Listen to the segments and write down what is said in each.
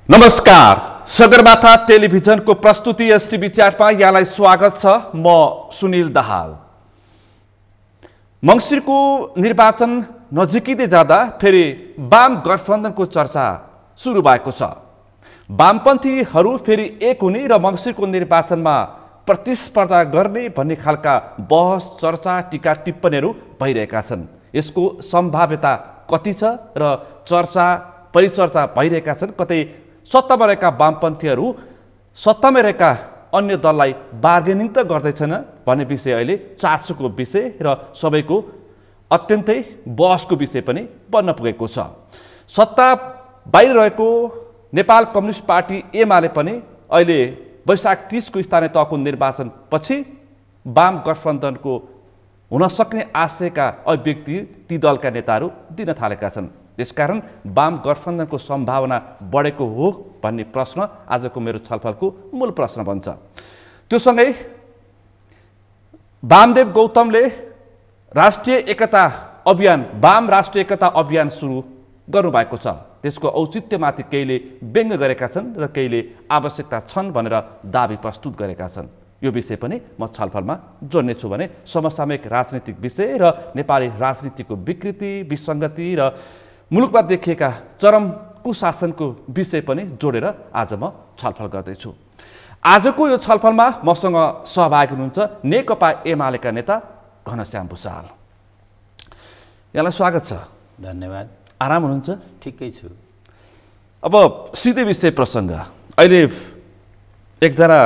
नमस्कार, सगरमाथा टेलिभिजनको प्रस्तुति एसटिभी च्याटमा यहाँलाई स्वागत छ। म सुनिल दाहाल। मङ्सिरको निर्वाचन नजिकिँदै जाँदा फेरि वाम गठबन्धनको चर्चा सुरु भएको छ। वामपन्थीहरू फेरि एक हुने र मङ्सिरको निर्वाचनमा प्रतिस्पर्धा गर्ने भन्ने खालका बहस, चर्चा, टीका टिप्पणीहरू भइरहेका छन्। यसको सम्भाव्यता कति छ र चर्चा परिचर्चा भइरहेका छन्। कतै सत्तामा रहेका वामपन्थीहरू सत्तामा रहेका अन्य दललाई बार्गेनिङ त गर्दैछन् भन्ने विषय अहिले चासोको विषय र सबैको अत्यन्तै बहसको विषय पनि बन्न पुगेको छ। सत्ता बाहिर रहेको नेपाल कम्युनिस्ट पार्टी एमाले पनि अहिले वैशाख 30 को स्थानीय तहको निर्वाचन पछि वाम गठबन्धनको हुन सक्ने आशयका अभिव्यक्ति ती दलका नेताहरू दिन थालेका छन्। त्यसकारण वाम गठबन्धनको सम्भावना बढेको हो भन्ने प्रश्न आजको मेरो छलफलको मूल प्रश्न बन्छ। त्योसँगै वामदेव गौतमले राष्ट्रिय एकता अभियान, वाम राष्ट्रिय एकता अभियान सुरु गर्नुभएको छ। त्यसको औचित्यमाथि केहीले व्यङ्ग्य गरेका छन् र केहीले आवश्यकता छन् भनेर दाबी प्रस्तुत गरेका छन्। यो विषय पनि म छलफलमा जोड्नेछु भने समसामयिक राजनीतिक विषय र नेपाली राजनीतिको विकृति, विसङ्गति र मुलुकमा देखिएका चरम कुशासनको विषय पनि जोडेर आज म छलफल गर्दैछु। आजको यो छलफलमा मसँग सहभागी हुनुहुन्छ नेकपा एमालेका नेता घनश्याम भुसाल। यहाँलाई स्वागत छ। धन्यवाद। आराम हुनुहुन्छ? ठिकै छु। अब सिधै विषय प्रसङ्ग। अहिले एकजना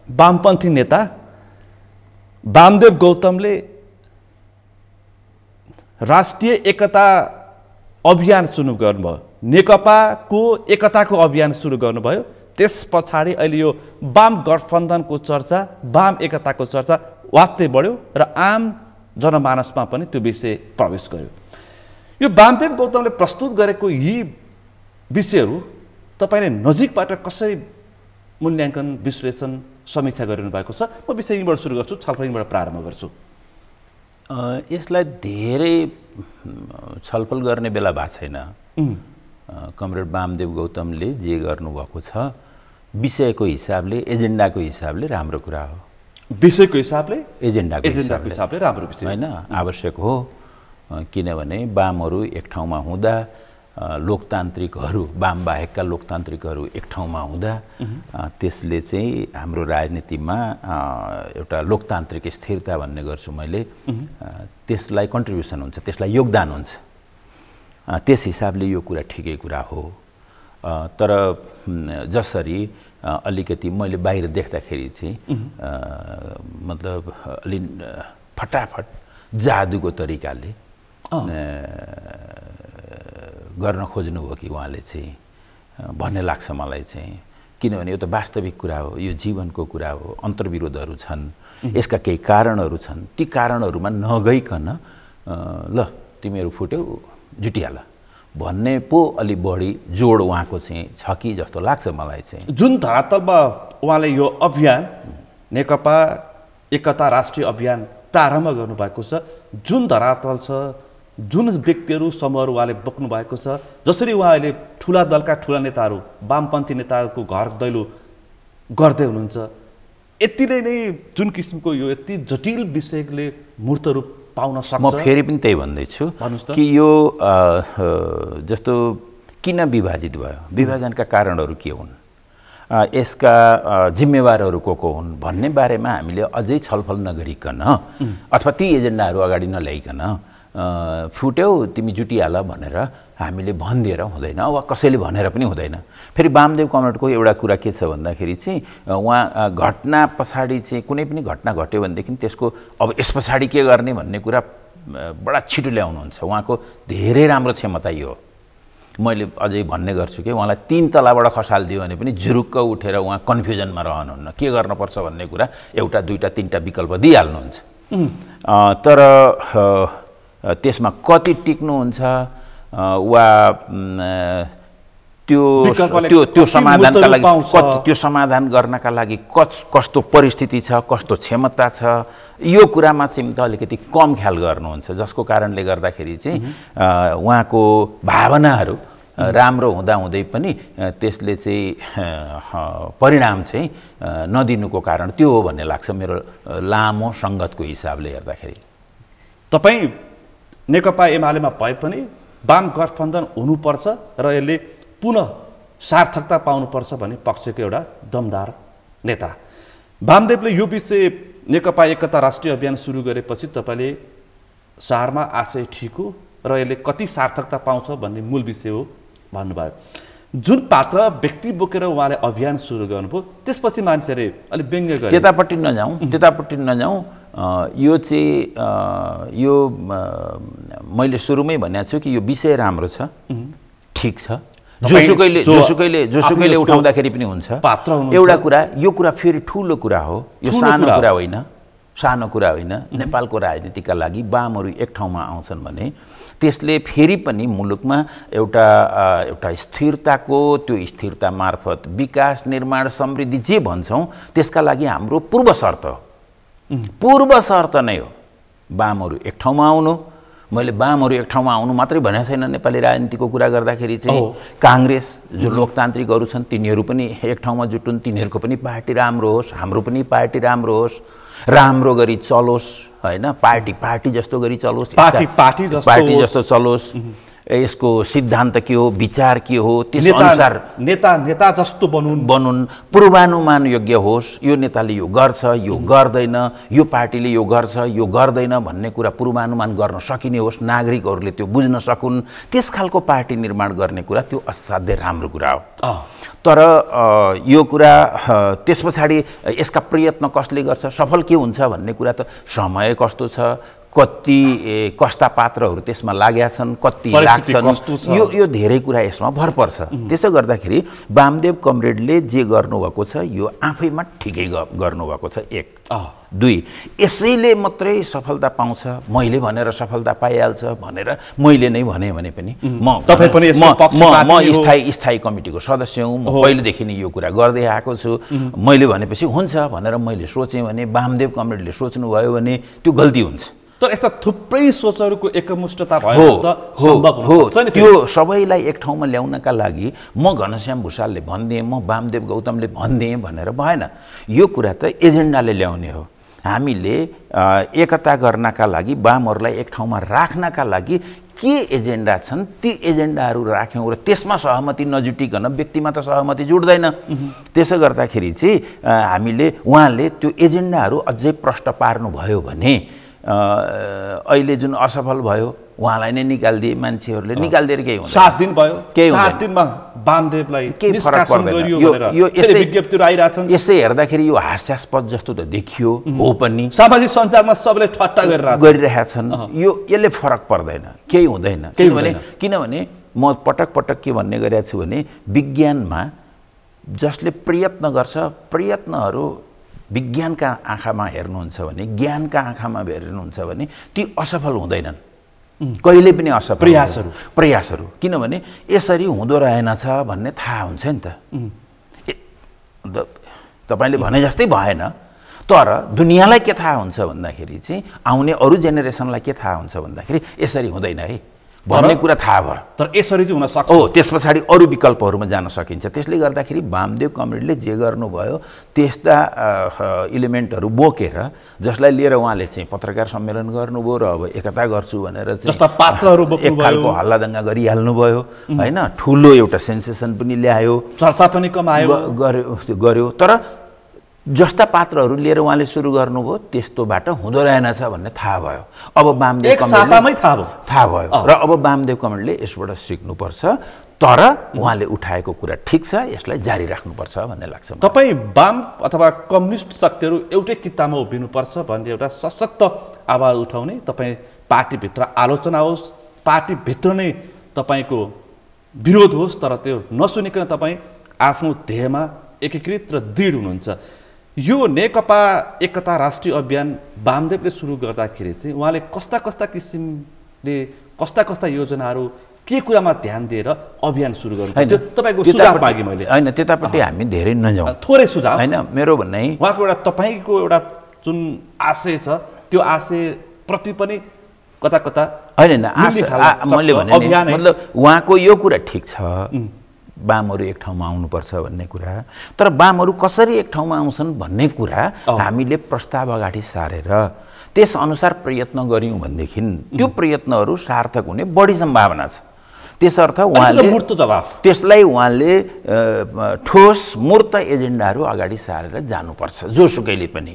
वामपन्थी नेता वामदेव गौतमले राष्ट्रिय एकता अभियान सुरु गर्नुभयो, नेकपाको एकताको अभियान सुरु गर्नुभयो। त्यस पछाडि अहिले यो वाम गठबन्धनको चर्चा, वाम एकताको चर्चा वात्तै बढ्यो र आम जनमानसमा पनि त्यो विषय प्रवेश गर्यो। यो वामदेव गौतमले प्रस्तुत गरेको यी विषयहरू तपाईँले नजिकबाट कसरी मूल्याङ्कन, विश्लेषण, समीक्षा गरिरहनु भएको छ? म विषय यहीँबाट सुरु गर्छु, छलफल यहीँबाट प्रारम्भ गर्छु। यसलाई धेरै छलफल गर्ने बेला भएको छैन। कमरेड वामदेव गौतमले जे गर्नुभएको छ विषयको हिसाबले, एजेन्डाको हिसाबले राम्रो कुरा हो। विषयको हिसाबले, एजेन्डाको हिसाबले राम्रो विषय होइन, आवश्यक हो। किनभने वामहरू एक ठाउँमा हुँदा, लोकतान्त्रिकहरू, वाम बाहेकका लोकतान्त्रिकहरू एक ठाउँमा हुँदा त्यसले चाहिँ हाम्रो राजनीतिमा एउटा लोकतान्त्रिक स्थिरता भन्ने गर्छु मैले, त्यसलाई कन्ट्रिब्युसन हुन्छ, त्यसलाई योगदान हुन्छ। त्यस हिसाबले यो कुरा ठिकै कुरा हो। तर जसरी अलिकति मैले बाहिर देख्दाखेरि चाहिँ मतलब अलि फटाफट जादुको तरिकाले गर्न खोज्नुभयो कि उहाँले चाहिँ भन्ने लाग्छ मलाई चाहिँ। किनभने यो त वास्तविक कुरा हो, यो जीवनको कुरा हो, अन्तर्विरोधहरू छन्, यसका केही कारणहरू छन्। ती कारणहरूमा नगइकन ल तिमीहरू फुट्यौ जुटिहाल भन्ने पो अलि बढी जोड उहाँको चाहिँ छ कि जस्तो लाग्छ मलाई चाहिँ। जुन धरातलमा उहाँले यो अभियान, नेकपा एकता राष्ट्रिय अभियान प्रारम्भ गर्नुभएको छ, जुन धरातल छ, जुन व्यक्तिहरू समूहहरू उहाँले बोक्नु भएको छ, जसरी उहाँ अहिले ठुला दलका ठुला नेताहरू, वामपन्थी नेताहरूको घर दैलो गर्दै हुनुहुन्छ, यतिले नै जुन किसिमको यो यति जटिल विषयले मूर्त रूप पाउन सक्छ। म फेरि पनि त्यही भन्दैछु कि यो जस्तो किन विभाजित भयो, विभाजनका कारणहरू के हुन्, यसका जिम्मेवारहरू को हुन् भन्ने बारेमा हामीले अझै छलफल नगरिकन अथवा ती एजेन्डाहरू अगाडि नल्याइकन फुट्यौ तिमी जुटिहाल भनेर हामीले भनिदिएर हुँदैन, वा कसैले भनेर पनि हुँदैन। फेरि वामदेव कमरेडको एउटा कुरा के छ भन्दाखेरि चाहिँ उहाँ घटना पछाडि चाहिँ कुनै पनि घटना घट्यो भनेदेखि त्यसको अब यस पछाडि के गर्ने भन्ने कुरा बडा छिटो ल्याउनुहुन्छ। उहाँको धेरै राम्रो क्षमता यो हो। मैले अझै भन्ने गर्छु कि उहाँलाई 3 तलाबाट खसालिदियो भने पनि झुरुक्क उठेर उहाँ कन्फ्युजनमा रहनुहुन्न, के गर्नुपर्छ भन्ने कुरा एउटा, दुईटा, तीनटा विकल्प दिइहाल्नुहुन्छ। तर त्यसमा कति टिक्नुहुन्छ वा त्यो समाधानका लागि त्यो समाधान गर्नका लागि कस्तो परिस्थिति छ, कस्तो क्षमता छ, यो कुरामा चाहिँ त अलिकति कम ख्याल गर्नुहुन्छ। जसको कारणले गर्दाखेरि चाहिँ उहाँको भावनाहरू राम्रो हुँदाहुँदै पनि त्यसले चाहिँ परिणाम चाहिँ नदिनुको कारण त्यो हो भन्ने लाग्छ मेरो लामो सङ्गतको हिसाबले हेर्दाखेरि। तपाईँ नेकपा एमालेमा भए पनि वाम गठबन्धन हुनुपर्छ र यसले पुनः सार्थकता पाउनुपर्छ भन्ने पक्षको एउटा दमदार नेता। वामदेवले यो विषय नेकपा एकता राष्ट्रिय अभियान सुरु गरेपछि तपाईँले सारमा आशय ठिक हो र यसले कति सार्थकता पाउँछ भन्ने मूल विषय हो भन्नुभयो। जुन पात्र व्यक्ति बोकेर उहाँले अभियान सुरु गर्नुभयो त्यसपछि मान्छेले अलिक व्यङ्ग्य गरे। त्यतापट्टि नजाउँ यो चाहिँ यो मैले सुरुमै भनेको छु कि यो विषय राम्रो छ, ठिक छ, जोसुकैले उठाउँदाखेरि पनि हुन्छ। एउटा कुरा यो कुरा फेरि ठुलो कुरा हो, यो सानो कुरा होइन। नेपालको राजनीतिका लागि वामहरू एक ठाउँमा आउँछन् भने त्यसले फेरि पनि मुलुकमा एउटा स्थिरताको, त्यो स्थिरता मार्फत विकास, निर्माण, समृद्धि जे भन्छौँ त्यसका लागि हाम्रो पूर्व शर्त नै हो वामहरू एक ठाउँमा आउनु। मैले वामहरू एक ठाउँमा आउनु मात्रै भनेको छैन। नेपाली राजनीतिको कुरा गर्दाखेरि चाहिँ काङ्ग्रेस जो लोकतान्त्रिकहरू छन् तिनीहरू पनि एक ठाउँमा जुटुन्, तिनीहरूको पनि पार्टी राम्रो होस्, हाम्रो पनि पार्टी राम्रो होस्, राम्रो गरी चलोस् होइन, पार्टी जस्तो गरी चलोस्, पार्टी जस्तो चलोस्। यसको सिद्धान्त के हो, विचार के हो, त्यस अनुसार नेता जस्तो बनुन्, पूर्वानुमान योग्य होस्। यो नेताले यो गर्छ, यो गर्दैन, यो पार्टीले यो गर्छ, यो गर्दैन भन्ने कुरा पूर्वानुमान गर्न सकिने होस्, नागरिकहरूले त्यो बुझ्न सकुन्। त्यस खालको पार्टी निर्माण गर्ने कुरा त्यो असाध्यै राम्रो कुरा हो। तर यो कुरा त्यस पछाडि यसका प्रयत्न कसले गर्छ, सफल के हुन्छ भन्ने कुरा त समय कस्तो छ, कस्ता पात्रहरू त्यसमा लागेका छन्, कति लाग्छन्, यो धेरै कुरा यसमा भर पर्छ। त्यसो गर्दाखेरि वामदेव कमरेडले जे गर्नुभएको छ यो आफैमा ठिकै गर्नुभएको छ। 1 2 यसैले मात्रै सफलता पाउँछ, मैले भनेर सफलता पाइहाल्छ भनेर मैले नै भने पनि म स्थायी कमिटीको सदस्य हुँ। म पहिलेदेखि नै यो कुरा गर्दै आएको छु। मैले भनेपछि हुन्छ भनेर मैले सोचेँ भने, वामदेव कमरेडले सोच्नुभयो भने त्यो गल्ती हुन्छ। तर यस्ता थुप्रै सोचहरूको एकमुष्टता भयो त सम्भव हुन सक्छ नि। त्यो सबैलाई एक ठाउँमा ल्याउनका लागि म घनश्याम भुसालले भनिदिएँ, म वामदेव गौतमले भनिदिएँ भनेर भएन। यो कुरा त एजेन्डाले ल्याउने हो। हामीले एकता गर्नका लागि, वामहरूलाई एक ठाउँमा राख्नका लागि के एजेन्डा छन् ती एजेन्डाहरू राख्यौँ र त्यसमा सहमति नजुटिकन व्यक्तिमा त सहमति जुट्दैन। त्यसो गर्दाखेरि चाहिँ हामीले उहाँले त्यो एजेन्डाहरू अझै प्रष्ट पार्नुभयो भने अहिले जुन असफल भयो उहाँलाई नै निकालिदिए, मान्छेहरूले निकालिदिएर केही हुँदैन। 7 दिन भयो, 7 दिनमा वामदेवलाई निष्कासन गरियो भनेर फेरि विज्ञप्तिहरू आइरहेछन्। यसै हेर्दाखेरि यो हास्यास्पद जस्तो त देखियो, हो पनि। सामाजिक सञ्जालमा सबैले ठट्टा गरिरहेका छन्। यसले फरक पर्दैन, केही हुँदैन। किनभने म पटक के भन्ने गरेको छु भने विज्ञानमा जसले प्रयत्न गर्छ, प्रयत्नहरू विज्ञानका आँखामा हेर्नुहुन्छ भने, ज्ञानका आँखामा हेर्नुहुन्छ भने ती असफल हुँदैनन् कहिले पनि। असफल प्रयासहरू किनभने यसरी हुँदो रहेनछ भन्ने थाहा हुन्छ नि त। तपाईँले भने जस्तै भएन, तर दुनियाँलाई के थाहा हुन्छ भन्दाखेरि चाहिँ, आउने अरू जेनेरेसनलाई के थाहा हुन्छ भन्दाखेरि यसरी हुँदैन है भन्ने कुरा थाहा भयो। तर यसरी चाहिँ हुन सक्छ। त्यस पछाडि अरू विकल्पहरूमा जान सकिन्छ। त्यसले गर्दाखेरि वामदेव कमरेडले जे गर्नुभयो त्यस्ता इलिमेन्टहरू बोकेर, जसलाई लिएर उहाँले चाहिँ पत्रकार सम्मेलन गर्नुभयो र अब एकता गर्छु भनेर जस्ता पात्रहरू एक खालको हल्लादङ्गा गरिहाल्नुभयो होइन। ठुलो एउटा सेन्सेसन पनि ल्यायो, चर्चा पनि कमायो, गर्यो। तर जस्ता पात्रहरू लिएर उहाँले सुरु गर्नुभयो त्यस्तो बाटो हुँदो रहेनछ भन्ने थाहा भयो। अब वामदेव कमरेडले थाहा भयो र अब वामदेव कमरेडले यसबाट सिक्नुपर्छ। तर उहाँले उठाएको कुरा ठिक छ, यसलाई जारी राख्नुपर्छ भन्ने लाग्छ। तपाईँ वाम अथवा कम्युनिस्ट शक्तिहरू एउटै किताबमा उभिनुपर्छ भन्ने एउटा सशक्त आवाज उठाउने, तपाईँ पार्टीभित्र आलोचना होस्, पार्टीभित्र नै तपाईँको विरोध होस्, तर त्यो नसुनिकन तपाईँ आफ्नो ध्येयमा एकीकृत र दृढ हुनुहुन्छ। यो नेकपा एकता राष्ट्रिय अभियान वामदेवले सुरु गर्दाखेरि चाहिँ उहाँले कस्ता किसिमले कस्ता योजनाहरू के कुरामा ध्यान दिएर अभियान सुरु गर्नु, तपाईँको सुझाव मागेँ मैले। होइन, त्यतापट्टि हामी धेरै नजाउँ, थोरै सुझाव। होइन, मेरो भनाइ उहाँको एउटा तपाईँको एउटा जुन आशय छ त्यो आशय प्रति पनि कता होइन मैले भने मतलब उहाँको यो कुरा ठिक छ वामहरू एक ठाउँमा आउनुपर्छ भन्ने कुरा, तर वामहरू कसरी एक ठाउँमा आउँछन् भन्ने कुरा हामीले प्रस्ताव अगाडि सारेर त्यसअनुसार प्रयत्न गऱ्यौँ भनेदेखि त्यो प्रयत्नहरू सार्थक हुने बढी सम्भावना छ। त्यसर्थ उहाँले त्यसलाई उहाँले ठोस मूर्त एजेन्डाहरू अगाडि सारेर जानुपर्छ जोसुकैले पनि।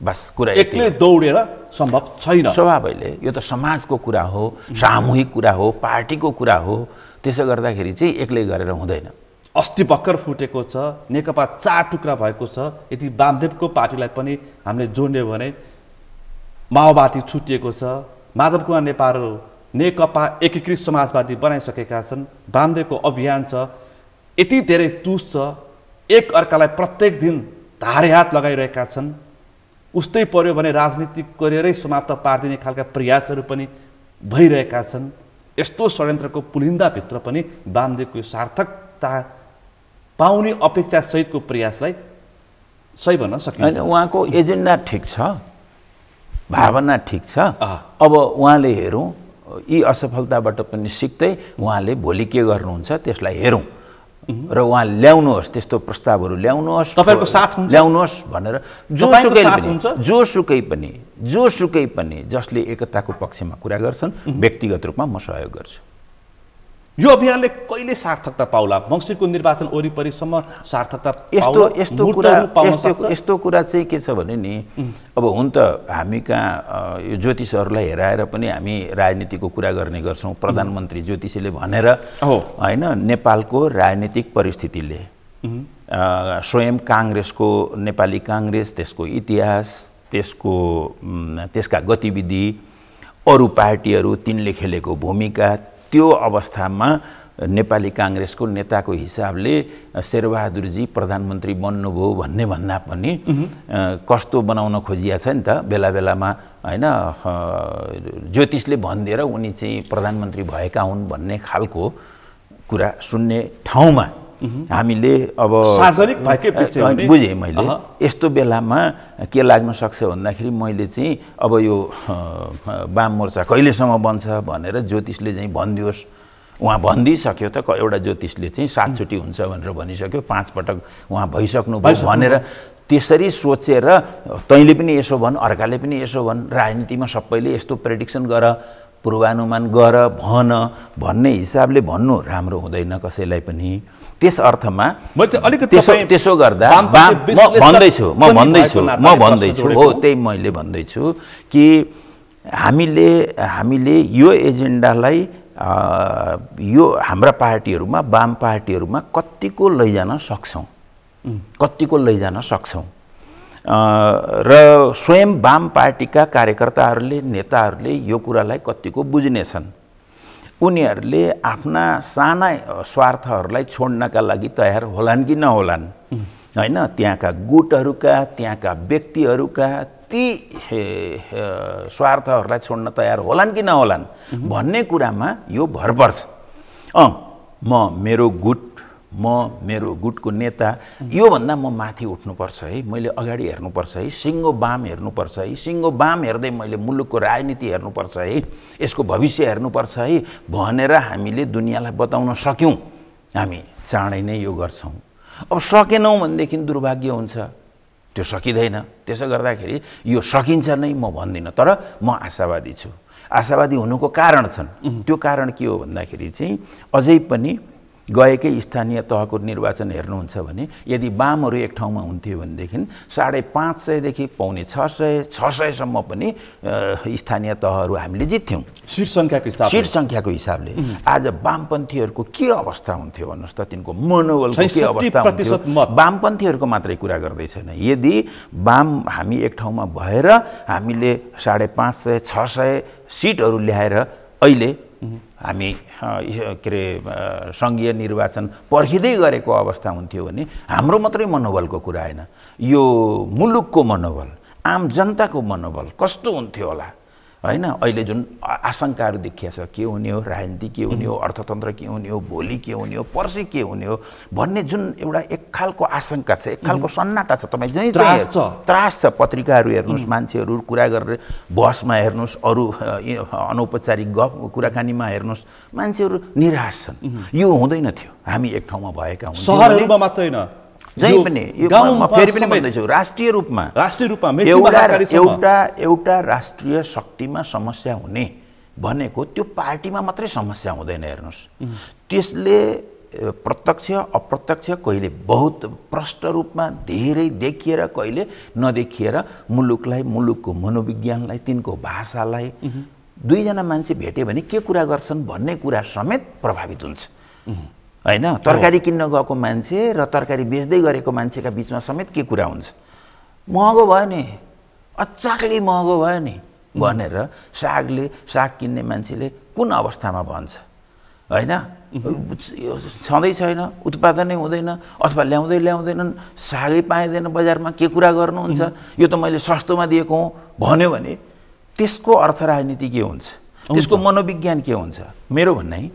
बस कुरा एक्लै दौडेर सम्भव छैन। स्वभावैले यो त समाजको कुरा हो, सामूहिक कुरा हो, पार्टीको कुरा हो, त्यसो गर्दाखेरि चाहिँ एक्लै गरेर हुँदैन। अस्ति भर्खर फुटेको छ, नेकपा 4 टुक्रा भएको छ। यदि वामदेवको पार्टीलाई पनि हामीले जोड्ने भने माओवादी छुटिएको छ, माधव कुमार नेपालहरू नेकपा एकीकृत समाजवादी बनाइसकेका छन्, वामदेवको अभियान छ, यति धेरै तुस छ, एक अर्कालाई प्रत्येक दिन धारे हात लगाइरहेका छन्। उस्तै पर्यो भने राजनीति गरेरै समाप्त पारिदिने खालका प्रयासहरू पनि भइरहेका छन्। यस्तो षड्यन्त्रको पुलिन्दाभित्र पनि वामदेवको सार्थकता पाउने अपेक्षा सहितको प्रयासलाई सही भन्न सकिन्छ। उहाँको एजेन्डा ठिक छ, भावना ठिक छ। अब उहाँले हेरौँ यी असफलताबाट पनि सिक्दै उहाँले भोलि के गर्नुहुन्छ त्यसलाई हेरौँ र उहाँ ल्याउनुहोस्, त्यस्तो प्रस्तावहरू ल्याउनुहोस्, तपाईहरुको साथ हुन्छ ल्याउनुहोस् भनेर जोसुकै पनि जसले एकताको पक्षमा कुरा गर्छन् व्यक्तिगत रूपमा म सहयोग गर्छु। यो अभियानले कहिले सार्थकता पाउला? मङ्सिरको निर्वाचन वरिपरिसम्म सार्थकता पाउला? यस्तो कुरा चाहिँ के छ भने नि, अब हुन त हामी कहाँ यो ज्योतिषहरूलाई हेराएर पनि हामी राजनीतिको कुरा गर्ने गर्छौँ। प्रधानमन्त्री ज्योतिषीले भनेर होइन, नेपालको राजनीतिक परिस्थितिले स्वयं काङ्ग्रेसको, नेपाली काङ्ग्रेस, त्यसको इतिहास, त्यसका गतिविधि, अरू पार्टीहरू तिनले खेलेको भूमिका, त्यो अवस्थामा नेपाली काङ्ग्रेसको नेताको हिसाबले शेरबहादुरजी प्रधानमन्त्री बन्नुभयो भन्ने भन्दा पनि कस्तो बनाउन खोजिया छ नि त बेला बेलामा होइन, ज्योतिषले भनिदिएर उनी चाहिँ प्रधानमन्त्री भएका हुन् भन्ने खालको कुरा सुन्ने ठाउँमा हामीले अब सार्वजनिक भएकै विषय हो। बुझेँ मैले। यस्तो बेलामा के लाग्न सक्छ भन्दाखेरि मैले चाहिँ अब यो वाम मोर्चा कहिलेसम्म बन्छ भनेर ज्योतिषले चाहिँ भनिदियोस्, उहाँ भनिदिइसक्यो त, एउटा ज्योतिषले चाहिँ 7 चोटि हुन्छ भनेर भनिसक्यो, 5 पटक उहाँ भइसक्नुभयो भनेर त्यसरी सोचेर तैँले पनि यसो भन्, अर्काले पनि यसो भन्, राजनीतिमा सबैले यस्तो प्रेडिक्सन गर, पूर्वानुमान गर, भन भन्ने हिसाबले भन्नु राम्रो हुँदैन कसैलाई पनि। त्यस अर्थमा त्यसो गर्दा म भन्दैछु हो, त्यही मैले भन्दैछु कि हामीले यो एजेन्डालाई यो हाम्रा पार्टीहरूमा, वाम पार्टीहरूमा कतिको लैजान सक्छौँ र स्वयं वाम पार्टीका कार्यकर्ताहरूले, नेताहरूले यो कुरालाई कतिको बुझ्नेछन्। उनीहरूले आफ्ना साना स्वार्थहरूलाई छोड्नका लागि तयार होलान् कि नहोलान्, होइन, त्यहाँका गुटहरूका, त्यहाँका व्यक्तिहरूका ती स्वार्थहरूलाई छोड्न तयार होलान् कि नहोलान् भन्ने कुरामा यो भर पर्छ। मेरो गुटको नेता योभन्दा म माथि उठ्नुपर्छ है, मैले अगाडि हेर्नुपर्छ है, सिङ्गो बाम हेर्नुपर्छ है, सिङ्गो बाम हेर्दै मैले मुलुकको राजनीति हेर्नुपर्छ है, यसको भविष्य हेर्नुपर्छ है भनेर हामीले दुनियाँलाई बताउन सक्यौँ, हामी चाँडै नै यो गर्छौँ। अब सकेनौँ भनेदेखि दुर्भाग्य हुन्छ, त्यो सकिँदैन। त्यसो गर्दाखेरि यो सकिन्छ नै म भन्दिनँ, तर म आशावादी छु। आशावादी हुनुको कारण छन्। त्यो कारण के हो भन्दाखेरि चाहिँ अझै पनि गएकै स्थानीय तहको निर्वाचन हेर्नुहुन्छ भने यदि वामहरू एक ठाउँमा हुन्थ्यो भनेदेखि 550 देखि पौने 600 सम्म पनि स्थानीय तहहरू हामीले जित्थ्यौँ सीट सङ्ख्याको हिसाबले। आज वामपन्थीहरूको के अवस्था हुन्थ्यो भन्नुहोस् त, तिनको मनोबलको के अवस्था हुन्थ्यो? वामपन्थीहरूको मात्रै कुरा गर्दैछन्। यदि हामी एक ठाउँमा भएर हामीले 550 600 सिटहरू ल्याएर अहिले हामी के अरे सङ्घीय निर्वाचन पर्खिँदै गरेको अवस्था हुन्थ्यो भने हाम्रो मात्रै मनोबलको कुरा होइन, यो मुलुकको मनोबल, आम जनताको मनोबल कस्तो हुन्थ्यो होला होइन अहिले जुन आशंकाहरू देखिया छ के हुने हो, राजनीति के हुने हो, अर्थतन्त्र के हुने हो, भोलि के हुने हो, पर्सि के हुने हो भन्ने जुन एउटा एक खालको आशंका छ, एक खालको सन्नाटा छ। तपाईँ जहीँ त्रास छ। पत्रिकाहरू हेर्नुहोस्, मान्छेहरू कुरा गरेर बसमा हेर्नुहोस्, अरू अनौपचारिक गफ कुराकानीमा हेर्नुहोस्, मान्छेहरू निराश छन्। यो हुँदैन थियो हामी एक ठाउँमा भएका हुन्छौँ। सहरहरूमा मात्र होइन, जहीँ पनि फेरि पनि भन्दैछु, राष्ट्रिय रूपमा एउटा राष्ट्रिय शक्तिमा समस्या हुने भनेको त्यो पार्टीमा मात्रै समस्या हुँदैन। हेर्नुहोस्, त्यसले प्रत्यक्ष अप्रत्यक्ष कहिले बहुत प्रष्ट रूपमा धेरै देखिएर कहिले नदेखिएर मुलुकलाई, मुलुकको मनोविज्ञानलाई, तिनको भाषालाई दुईजना मान्छे भेट्यो भने के कुरा गर्छन् भन्ने कुरा समेत प्रभावित हुन्छ। होइन, तरकारी किन्न गएको मान्छे र तरकारी बेच्दै गरेको मान्छेका बिचमा समेत के कुरा हुन्छ, महँगो भयो नि, अचाकले महँगो भयो नि भनेर साग किन्ने मान्छेले कुन अवस्थामा भन्छ, होइन छँदै छैन, उत्पादनै हुँदैन अथवा ल्याउँदैनन्, सागै पाइँदैन बजारमा, के कुरा गर्नुहुन्छ, यो त मैले सस्तोमा दिएको हुँ भन्यो भने त्यसको अर्थ राजनीति के हुन्छ, त्यसको मनोविज्ञान के हुन्छ? मेरो भनाइ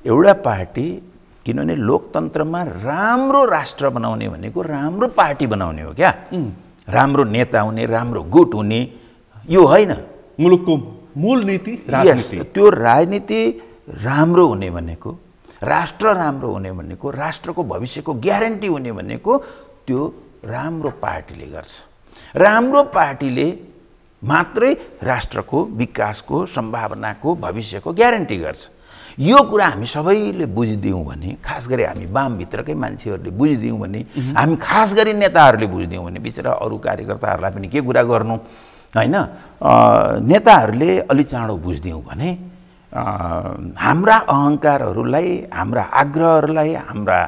एउटा पार्टी, किनभने लोकतन्त्रमा राम्रो राष्ट्र बनाउने भनेको राम्रो पार्टी बनाउने हो क्या, राम्रो नेता हुने, राम्रो गुट हुने, यो होइन मुलुकको मूल नीति राजनीति। त्यो राजनीति राम्रो हुने भनेको, राष्ट्र राम्रो हुने भनेको, राष्ट्रको भविष्यको ग्यारेन्टी हुने भनेको त्यो राम्रो पार्टीले गर्छ। राम्रो पार्टीले मात्रै राष्ट्रको विकासको, सम्भावनाको, भविष्यको ग्यारेन्टी गर्छ। यो कुरा हामी सबैले बुझिदियौँ भने, खास गरी हामी वामभित्रकै मान्छेहरूले बुझिदियौँ भने, हामी खास गरी नेताहरूले बुझिदियौँ भने, बिचरा अरू कार्यकर्ताहरूलाई पनि के कुरा गर्नु, होइन, नेताहरूले अलि चाँडो बुझिदियौँ भने हाम्रा अहङ्कारहरूलाई, हाम्रा आग्रहहरूलाई, हाम्रा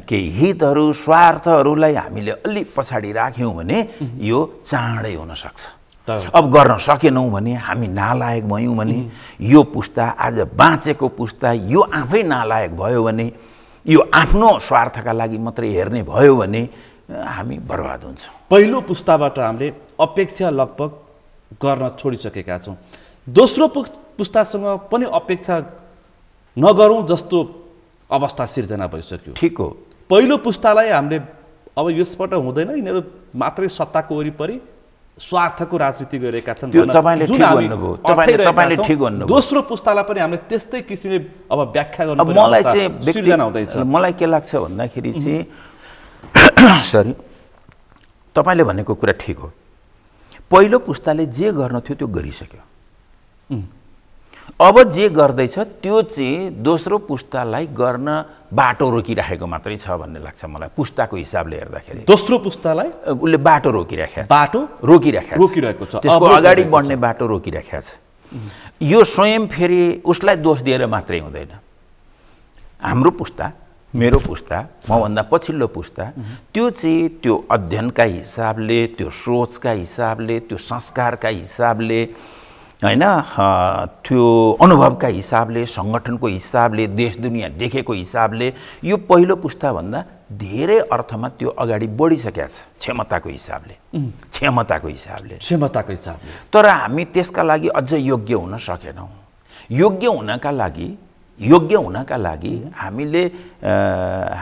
केही हितहरू, स्वार्थहरूलाई हामीले अलि पछाडि राख्यौँ भने यो चाँडै हुनसक्छ। अब गर्न सकेनौँ भने, हामी नालायक भयौँ भने, यो पुस्ता, आज बाँचेको पुस्ता यो आफै नालायक भयो भने, यो आफ्नो स्वार्थका लागि मात्रै हेर्ने भयो भने हामी बर्बाद हुन्छौँ। पहिलो पुस्ताबाट हामीले अपेक्षा लगभग गर्न छोडिसकेका छौँ। दोस्रो पुस्तासँग पनि अपेक्षा नगरौँ जस्तो अवस्था सिर्जना भइसक्यो। ठिक हो। पहिलो पुस्तालाई हामीले अब यसबाट हुँदैन, यिनीहरू मात्रै सत्ताको वरिपरि स्वार्थको राजनीति गरेका छन्। तपाईँले ठिक भन्नुभयो। दोस्रो पुस्तालाई पनि हामीले त्यस्तै किसिमले अब व्याख्या गर्नु पर्छ। मलाई चाहिँ मलाई के लाग्छ भन्दाखेरि चाहिँ सरी, तपाईँले भनेको कुरा ठिक हो। पहिलो पुस्ताले जे गर्न थियो त्यो गरिसक्यो। अब जे गर्दैछ त्यो चाहिँ दोस्रो पुस्तालाई गर्न बाटो रोकिराखेको मात्रै छ भन्ने लाग्छ मलाई, पुस्ताको हिसाबले हेर्दाखेरि। दोस्रो पुस्तालाई उसले बाटो रोकिराखेको रोकिरहेको छ, त्यसको अगाडि बढ्ने बाटो रोकिराखेको छ। यो स्वयं फेरि उसलाई दोष दिएर मात्रै हुँदैन। हाम्रो पुस्ता, मेरो पुस्ता, मभन्दा पछिल्लो पुस्ता, त्यो चाहिँ त्यो अध्ययनका हिसाबले, त्यो सोचका हिसाबले, त्यो संस्कारका हिसाबले, होइन, त्यो अनुभवका हिसाबले, सङ्गठनको हिसाबले, देश दुनियाँ देखेको हिसाबले यो पहिलो पुस्ताभन्दा धेरै अर्थमा त्यो अगाडि बढिसकेको छ, क्षमताको हिसाबले। तर हामी त्यसका लागि अझ योग्य हुन सकेनौँ। योग्य हुनका लागि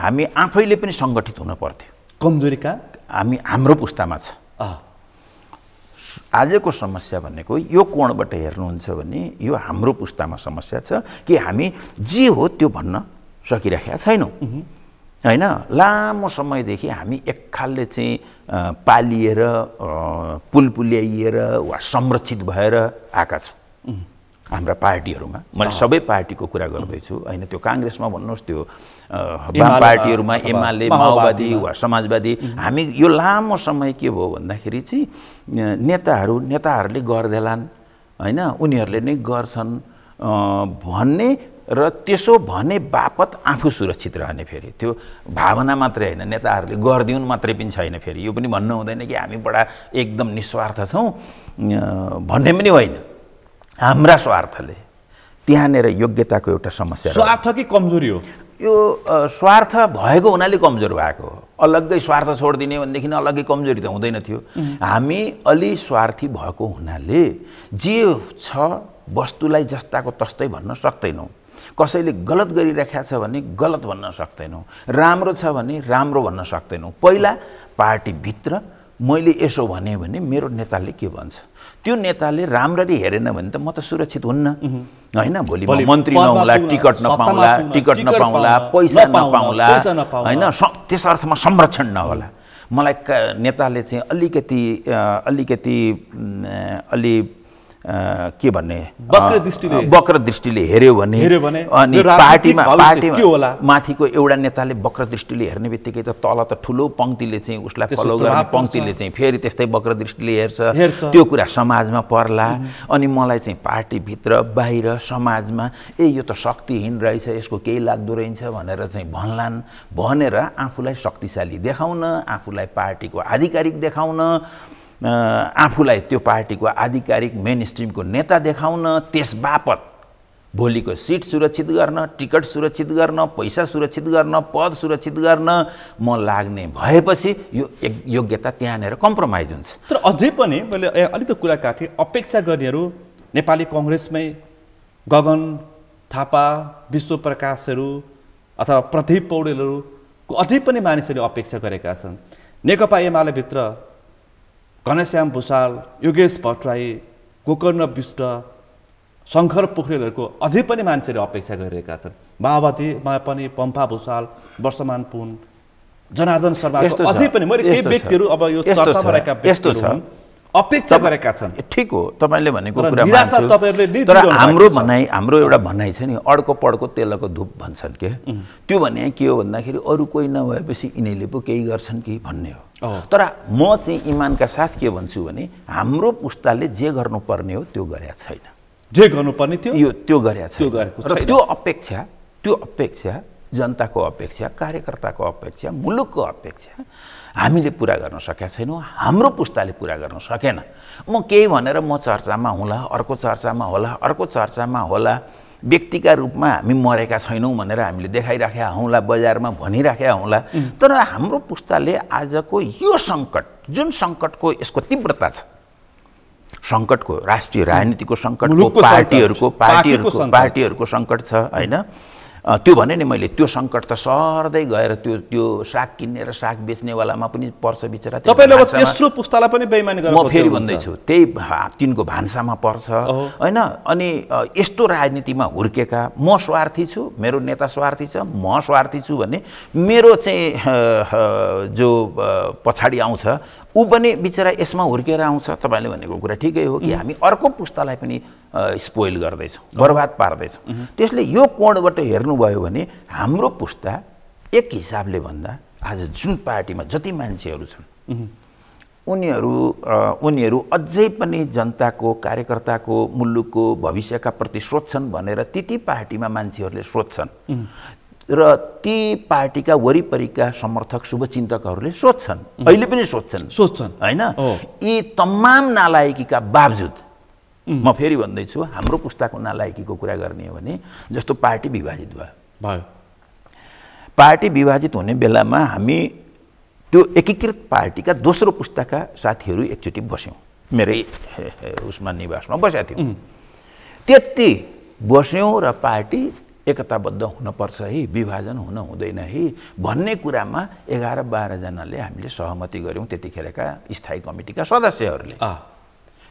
हामी आफैले पनि सङ्गठित हुन पर्थ्यो। कमजोरी हाम्रो पुस्तामा छ। आजको समस्या भनेको यो कोणबाट हेर्नुहुन्छ भने यो हाम्रो पुस्तामा समस्या छ कि हामी जे हो त्यो भन्न सकिराखेका छैनौँ। होइन, लामो समयदेखि हामी एक खालले चाहिँ पालिएर, पुलपुल्याइएर वा संरक्षित भएर आएका छौँ हाम्रा पार्टीहरूमा। मैले सबै पार्टीको कुरा गर्दैछु, होइन, त्यो काङ्ग्रेसमा भन्नुहोस्, त्यो वाम पार्टीहरूमा, एमाले, माओवादी वा समाजवादी, हामी यो लामो समय के भयो भन्दाखेरि चाहिँ नेताहरूले गर्देलान्, होइन, उनीहरूले नै गर्छन् भन्ने र त्यसो भने बापत आफू सुरक्षित रहने। फेरि त्यो भावना मात्रै होइन, नेताहरूले गरिदिउन् मात्रै पनि छैन। फेरि यो पनि भन्नु हुँदैन कि हामी बडा एकदम निस्वार्थ छौँ भन्ने पनि होइन। हाम्रा स्वार्थले त्यहाँनिर योग्यताको एउटा समस्या। स्वार्थ कि कमजोरी हो? यो स्वार्थ भएको हुनाले कमजोर भएको हो। अलग्गै स्वार्थ छोडिदिने भनेदेखि अलग्गै कमजोरी त हुँदैन थियो। हामी अलि स्वार्थी भएको हुनाले जे छ वस्तुलाई जस्ताको तस्तै भन्न सक्दैनौँ। कसैले गलत गरिराखेको छ भने गलत भन्न सक्दैनौँ, राम्रो छ भने राम्रो भन्न सक्दैनौँ। पहिला पार्टीभित्र मैले यसो भने मेरो नेताले के भन्छ, त्यो नेताले राम्ररी हेरेन भने त म त सुरक्षित हुन्न हैन। भोलि मन्त्री नहुला, टिकट नपाउला, पैसा नपाउला हैन, त्यस अर्थमा संरक्षण नहोला। मलाई नेताले चाहिँ अलिकति के भन्ने वक्र दृष्टिले हेर्यो भने अनि पार्टीमा माथिको एउटा नेताले वक्र दृष्टिले हेर्ने बित्तिकै त तल त ठुलो पंक्तिले चाहिँ उसलाई फलो गर्ने पंक्तिले चाहिँ फेरि त्यस्तै वक्र दृष्टिले हेर्छ, त्यो कुरा समाजमा पर्ला। अनि मलाई चाहिँ पार्टीभित्र बाहिर समाजमा यो त शक्तिहीन रहेछ, यसको केही लाग्दो रहेछ भनेर चाहिँ भन्लान्। भनेर आफूलाई शक्तिशाली देखाउन, आफूलाई पार्टीको आधिकारिक देखाउन, आफूलाई त्यो पार्टीको आधिकारिक मेन स्ट्रिमको नेता देखाउन, त्यस बापत भोलिको सिट सुरक्षित गर्न, टिकट सुरक्षित गर्न, पैसा सुरक्षित गर्न, पद सुरक्षित गर्न म लाग्ने भएपछि यो योग्यता त्यहाँनिर कम्प्रोमाइज हुन्छ। तर अझै पनि मैले अलिकति कुरा काटेँ, अपेक्षा गर्नेहरू नेपाली कङ्ग्रेसमै गगन थापा, विश्वप्रकाशहरू अथवा प्रदीप पौडेलहरूको अझै पनि मानिसहरूले अपेक्षा गरेका छन्। नेकपा एमाले भित्र घनश्याम भुषाल, योगेश भट्टराई, गोकर्ण विष्ट, शङ्कर पोखरेलहरूको अझै पनि मान्छेले अपेक्षा गरिरहेका छन्। माओवादीमा पनि पम्फा भुषाल, वर्षमान पुन, जनार्दन शर्मा अझै पनि मैले केही व्यक्तिहरू अब यो चर्चामा रहेका व्यक्तिहरू अपेक्षा गरेका छन्। ठिक हो, तपाईँले भनेको कुरा मान्छु। तर हाम्रो एउटा भनाइ छ नि, अड्को पड्को तेलको धुप भन्छन् के, त्यो भने के हो भन्दाखेरि अरू कोही नभएपछि यिनीहरूले पो केही गर्छन् कि भन्ने हो। तर म चाहिँ इमानका साथ के भन्छु भने हाम्रो पुस्ताले जे गर्नुपर्ने हो त्यो गरेका छैन। जे गर्नुपर्ने त्यो गरेका छैन। र त्यो अपेक्षा जनताको अपेक्षा, कार्यकर्ताको अपेक्षा, मुलुकको अपेक्षा हामीले पुरा गर्न सकेका छैनौँ। हाम्रो पुस्ताले पुरा गर्न सकेन। म केही भनेर म चर्चामा होला, अर्को चर्चामा होला, अर्को चर्चामा होला, व्यक्तिका रूपमा हामी मरेका छैनौँ भनेर हामीले देखाइराखेका हौँला, बजारमा भनिराखेका हौँला। तर हाम्रो पुस्ताले आजको यो सङ्कट, जुन सङ्कटको यसको तीव्रता छ, सङ्कटको राष्ट्रिय राजनीतिको सङ्कटको, पार्टीहरूको सङ्कट छ हैन, त्यो भने नि मैले, त्यो सङ्कट त सर्दै गएर त्यो साग किन्ने र साग बेच्नेवालामा पनि पर्छ बिचरा। तपाईँले अब तेस्रो पुस्तालाई पनि बेइमानी गर्नु, म फेरि भन्दैछु, त्यही तिनको भान्सामा पर्छ हैन। अनि यस्तो राजनीतिमा हुर्केका, म स्वार्थी छु, मेरो नेता स्वार्थी छ, म स्वार्थी छु भने मेरो चाहिँ जो पछाडि आउँछ ऊ पनि बिचरा यसमा हुर्केर आउँछ। तपाईँले भनेको कुरा ठिकै हो कि हामी अर्को पुस्तालाई पनि स्पोइल गर्दैछौँ, बर्बाद पार्दैछौँ। त्यसले यो कोणबाट हेर्नुभयो भने हाम्रो पुस्ता एक हिसाबले भन्दा आज जुन पार्टीमा जति मान्छेहरू छन् उनीहरू अझै पनि जनताको, कार्यकर्ताको, मुलुकको भविष्यका प्रति सोच्छन् भनेर ती पार्टीमा मान्छेहरूले सोच्छन् र ती पार्टीका वरिपरिका समर्थक शुभचिन्तकहरूले सोच्छन्, अहिले पनि सोच्छन् हैन। यी तमाम नालायकीका बावजुद म फेरि भन्दैछु, हाम्रो पुस्ताको नालायकीको कुरा गर्ने हो भने जस्तो पार्टी विभाजित भयो, पार्टी विभाजित हुने बेलामा हामी त्यो एकीकृत पार्टीका दोस्रो पुस्ताका साथीहरू एकचोटि बस्यौँ, मेरै उसमा निवासमा बसेका थियौँ। त्यति बस्यौँ र पार्टी एकताबद्ध हुनुपर्छ है, विभाजन हुन हुँदैन है भन्ने कुरामा 11-12 जनाले हामीले सहमति गऱ्यौँ त्यतिखेरका स्थायी कमिटीका सदस्यहरूले।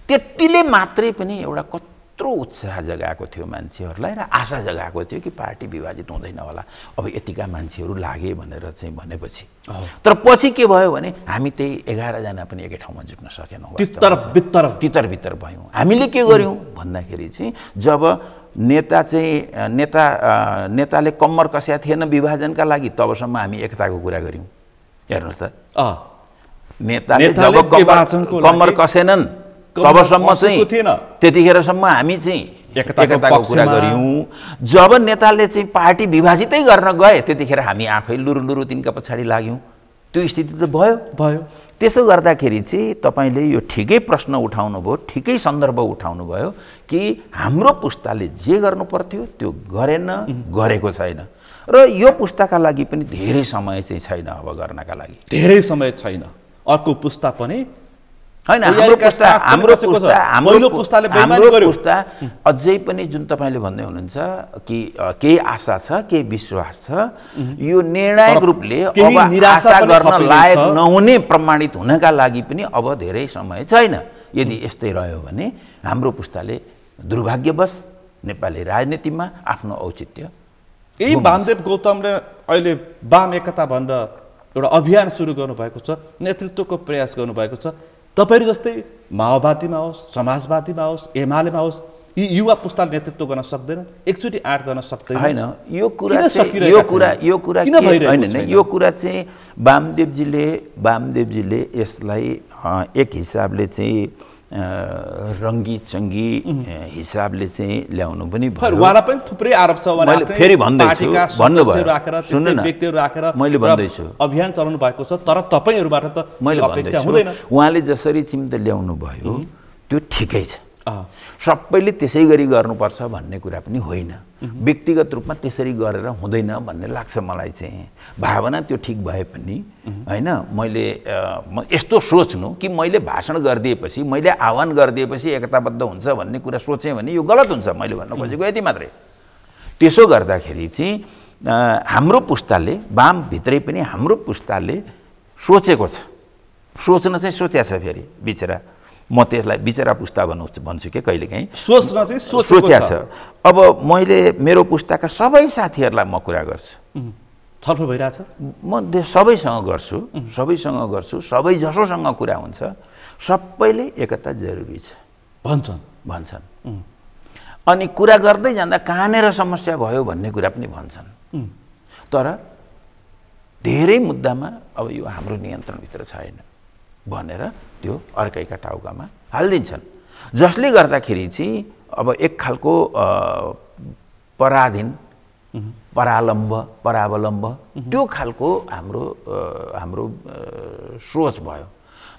त्यतिले मात्रै पनि एउटा कत्रो उत्साह जगाएको थियो मान्छेहरूलाई र आशा जगाएको थियो कि पार्टी विभाजित हुँदैन होला, अब यतिका मान्छेहरू लागे भनेर चाहिँ भनेपछि। तर पछि के भयो भने हामी त्यही 11 जना पनि एकै ठाउँमा जुट्न सकेनौँ, तितर भयौँ। हामीले के गर्यौँ भन्दाखेरि चाहिँ जब नेताले कम्मर कस्या थिएन विभाजनका लागि, तबसम्म हामी एकताको कुरा गर्यौँ। हेर्नुहोस् त, नेताले जब कम्मर कसेनन् तबसम्म चाहिँ त्यतिखेरसम्म हामी चाहिँ एकताको कुरा गर्यौँ। जब नेताले चाहिँ पार्टी विभाजितै गर्न गए त्यतिखेर हामी आफै लुरु तिनका पछाडि लाग्यौँ। त्यो स्थिति त भयो। त्यसो गर्दाखेरि चाहिँ तपाईँले यो ठिकै प्रश्न उठाउनु भयो, ठिकै सन्दर्भ उठाउनु भयो कि हाम्रो पुस्ताले जे गर्नु पर्थ्यो त्यो गरेन, गरेको छैन। र यो पुस्ताका लागि पनि धेरै समय चाहिँ छैन अब गर्नका लागि, धेरै समय छैन। अर्को पुस्ता पनि हैन, हाम्रो पुस्ता अझै पनि जुन तपाईले भन्दै हुनुहुन्छ कि केही आशा छ, केही विश्वास छ, यो निर्णायक रूपले अब आशा गर्न लायक नहुने प्रमाणित हुनका लागि पनि अब धेरै समय छैन। यदि यस्तै रह्यो भने हाम्रो पुस्ताले दुर्भाग्यवश नेपाली राजनीतिमा आफ्नो औचित्य, यही वामदेव गौतमले अहिले वाम एकता भनेर एउटा अभियान सुरु गर्नुभएको छ, नेतृत्वको प्रयास गर्नुभएको छ। तपाईहरु जस्तै माओवादीमा होस्, समाजवादीमा होस्, एमालेमा होस्, यी युवा पुस्ताले नेतृत्व गर्न सक्दैन, एकचोटि आँट गर्न सक्दैन। हैन, यो कुरा चाहिँ वामदेवजीले यसलाई एक हिसाबले चाहिँ रङ्गी चङ्गी हिसाबले चाहिँ ल्याउनु पनि भयो। उहाँलाई पनि थुप्रै आरोप छ, मैले फेरि भन्दैछु, भन्नुभयो राखेर सुन्नु न, व्यक्तिहरु राखेर मैले भन्दैछु अभियान चलाउनु भएको छ, तर तपाईहरुबाट त मैले अपेक्षा हुँदैन। उहाँले जसरी चिन्ता ल्याउनु भयो त्यो ठिकै छ, सबैले त्यसै गरी गर्नुपर्छ भन्ने कुरा पनि होइन, व्यक्तिगत रूपमा त्यसरी गरेर हुँदैन भन्ने लाग्छ मलाई चाहिँ। भावना त्यो ठिक भए पनि हैन, मैले यस्तो सोच्नु कि मैले भाषण गरिदिएपछि, मैले आह्वान गरिदिएपछि एकताबद्ध हुन्छ भन्ने कुरा सोचेँ भने यो गलत हुन्छ। मैले भन्न खोजेको यति मात्रै। त्यसो गर्दाखेरि चाहिँ हाम्रो पुस्ताले, वामभित्रै पनि हाम्रो पुस्ताले सोचेको छ, सोच्न चाहिँ सोचेको छ। फेरि बिचरा म त्यसलाई बिचरा पुस्ता भन्छु के कहिलेकाहीँ, सोच्न चाहिँ सोचेको छ। अब मैले मेरो पुस्ताका सबै साथीहरूलाई म कुरा गर्छु, छलफल भइरहेछ, म सबैसँग गर्छु, सबै जसोसँग कुरा हुन्छ, सबैले एकता जरुरी छ भन्छन्। अनि कुरा गर्दै जाँदा कहाँनेर समस्या भयो भन्ने कुरा पनि भन्छन्। तर धेरै मुद्दामा अब यो हाम्रो नियन्त्रणभित्र छैन भनेर त्यो अर्कैका टाउकामा हालिदिन्छन्, जसले गर्दाखेरि चाहिँ अब एक खालको पराधीन, परावलम्ब त्यो खालको हाम्रो सोच भयो,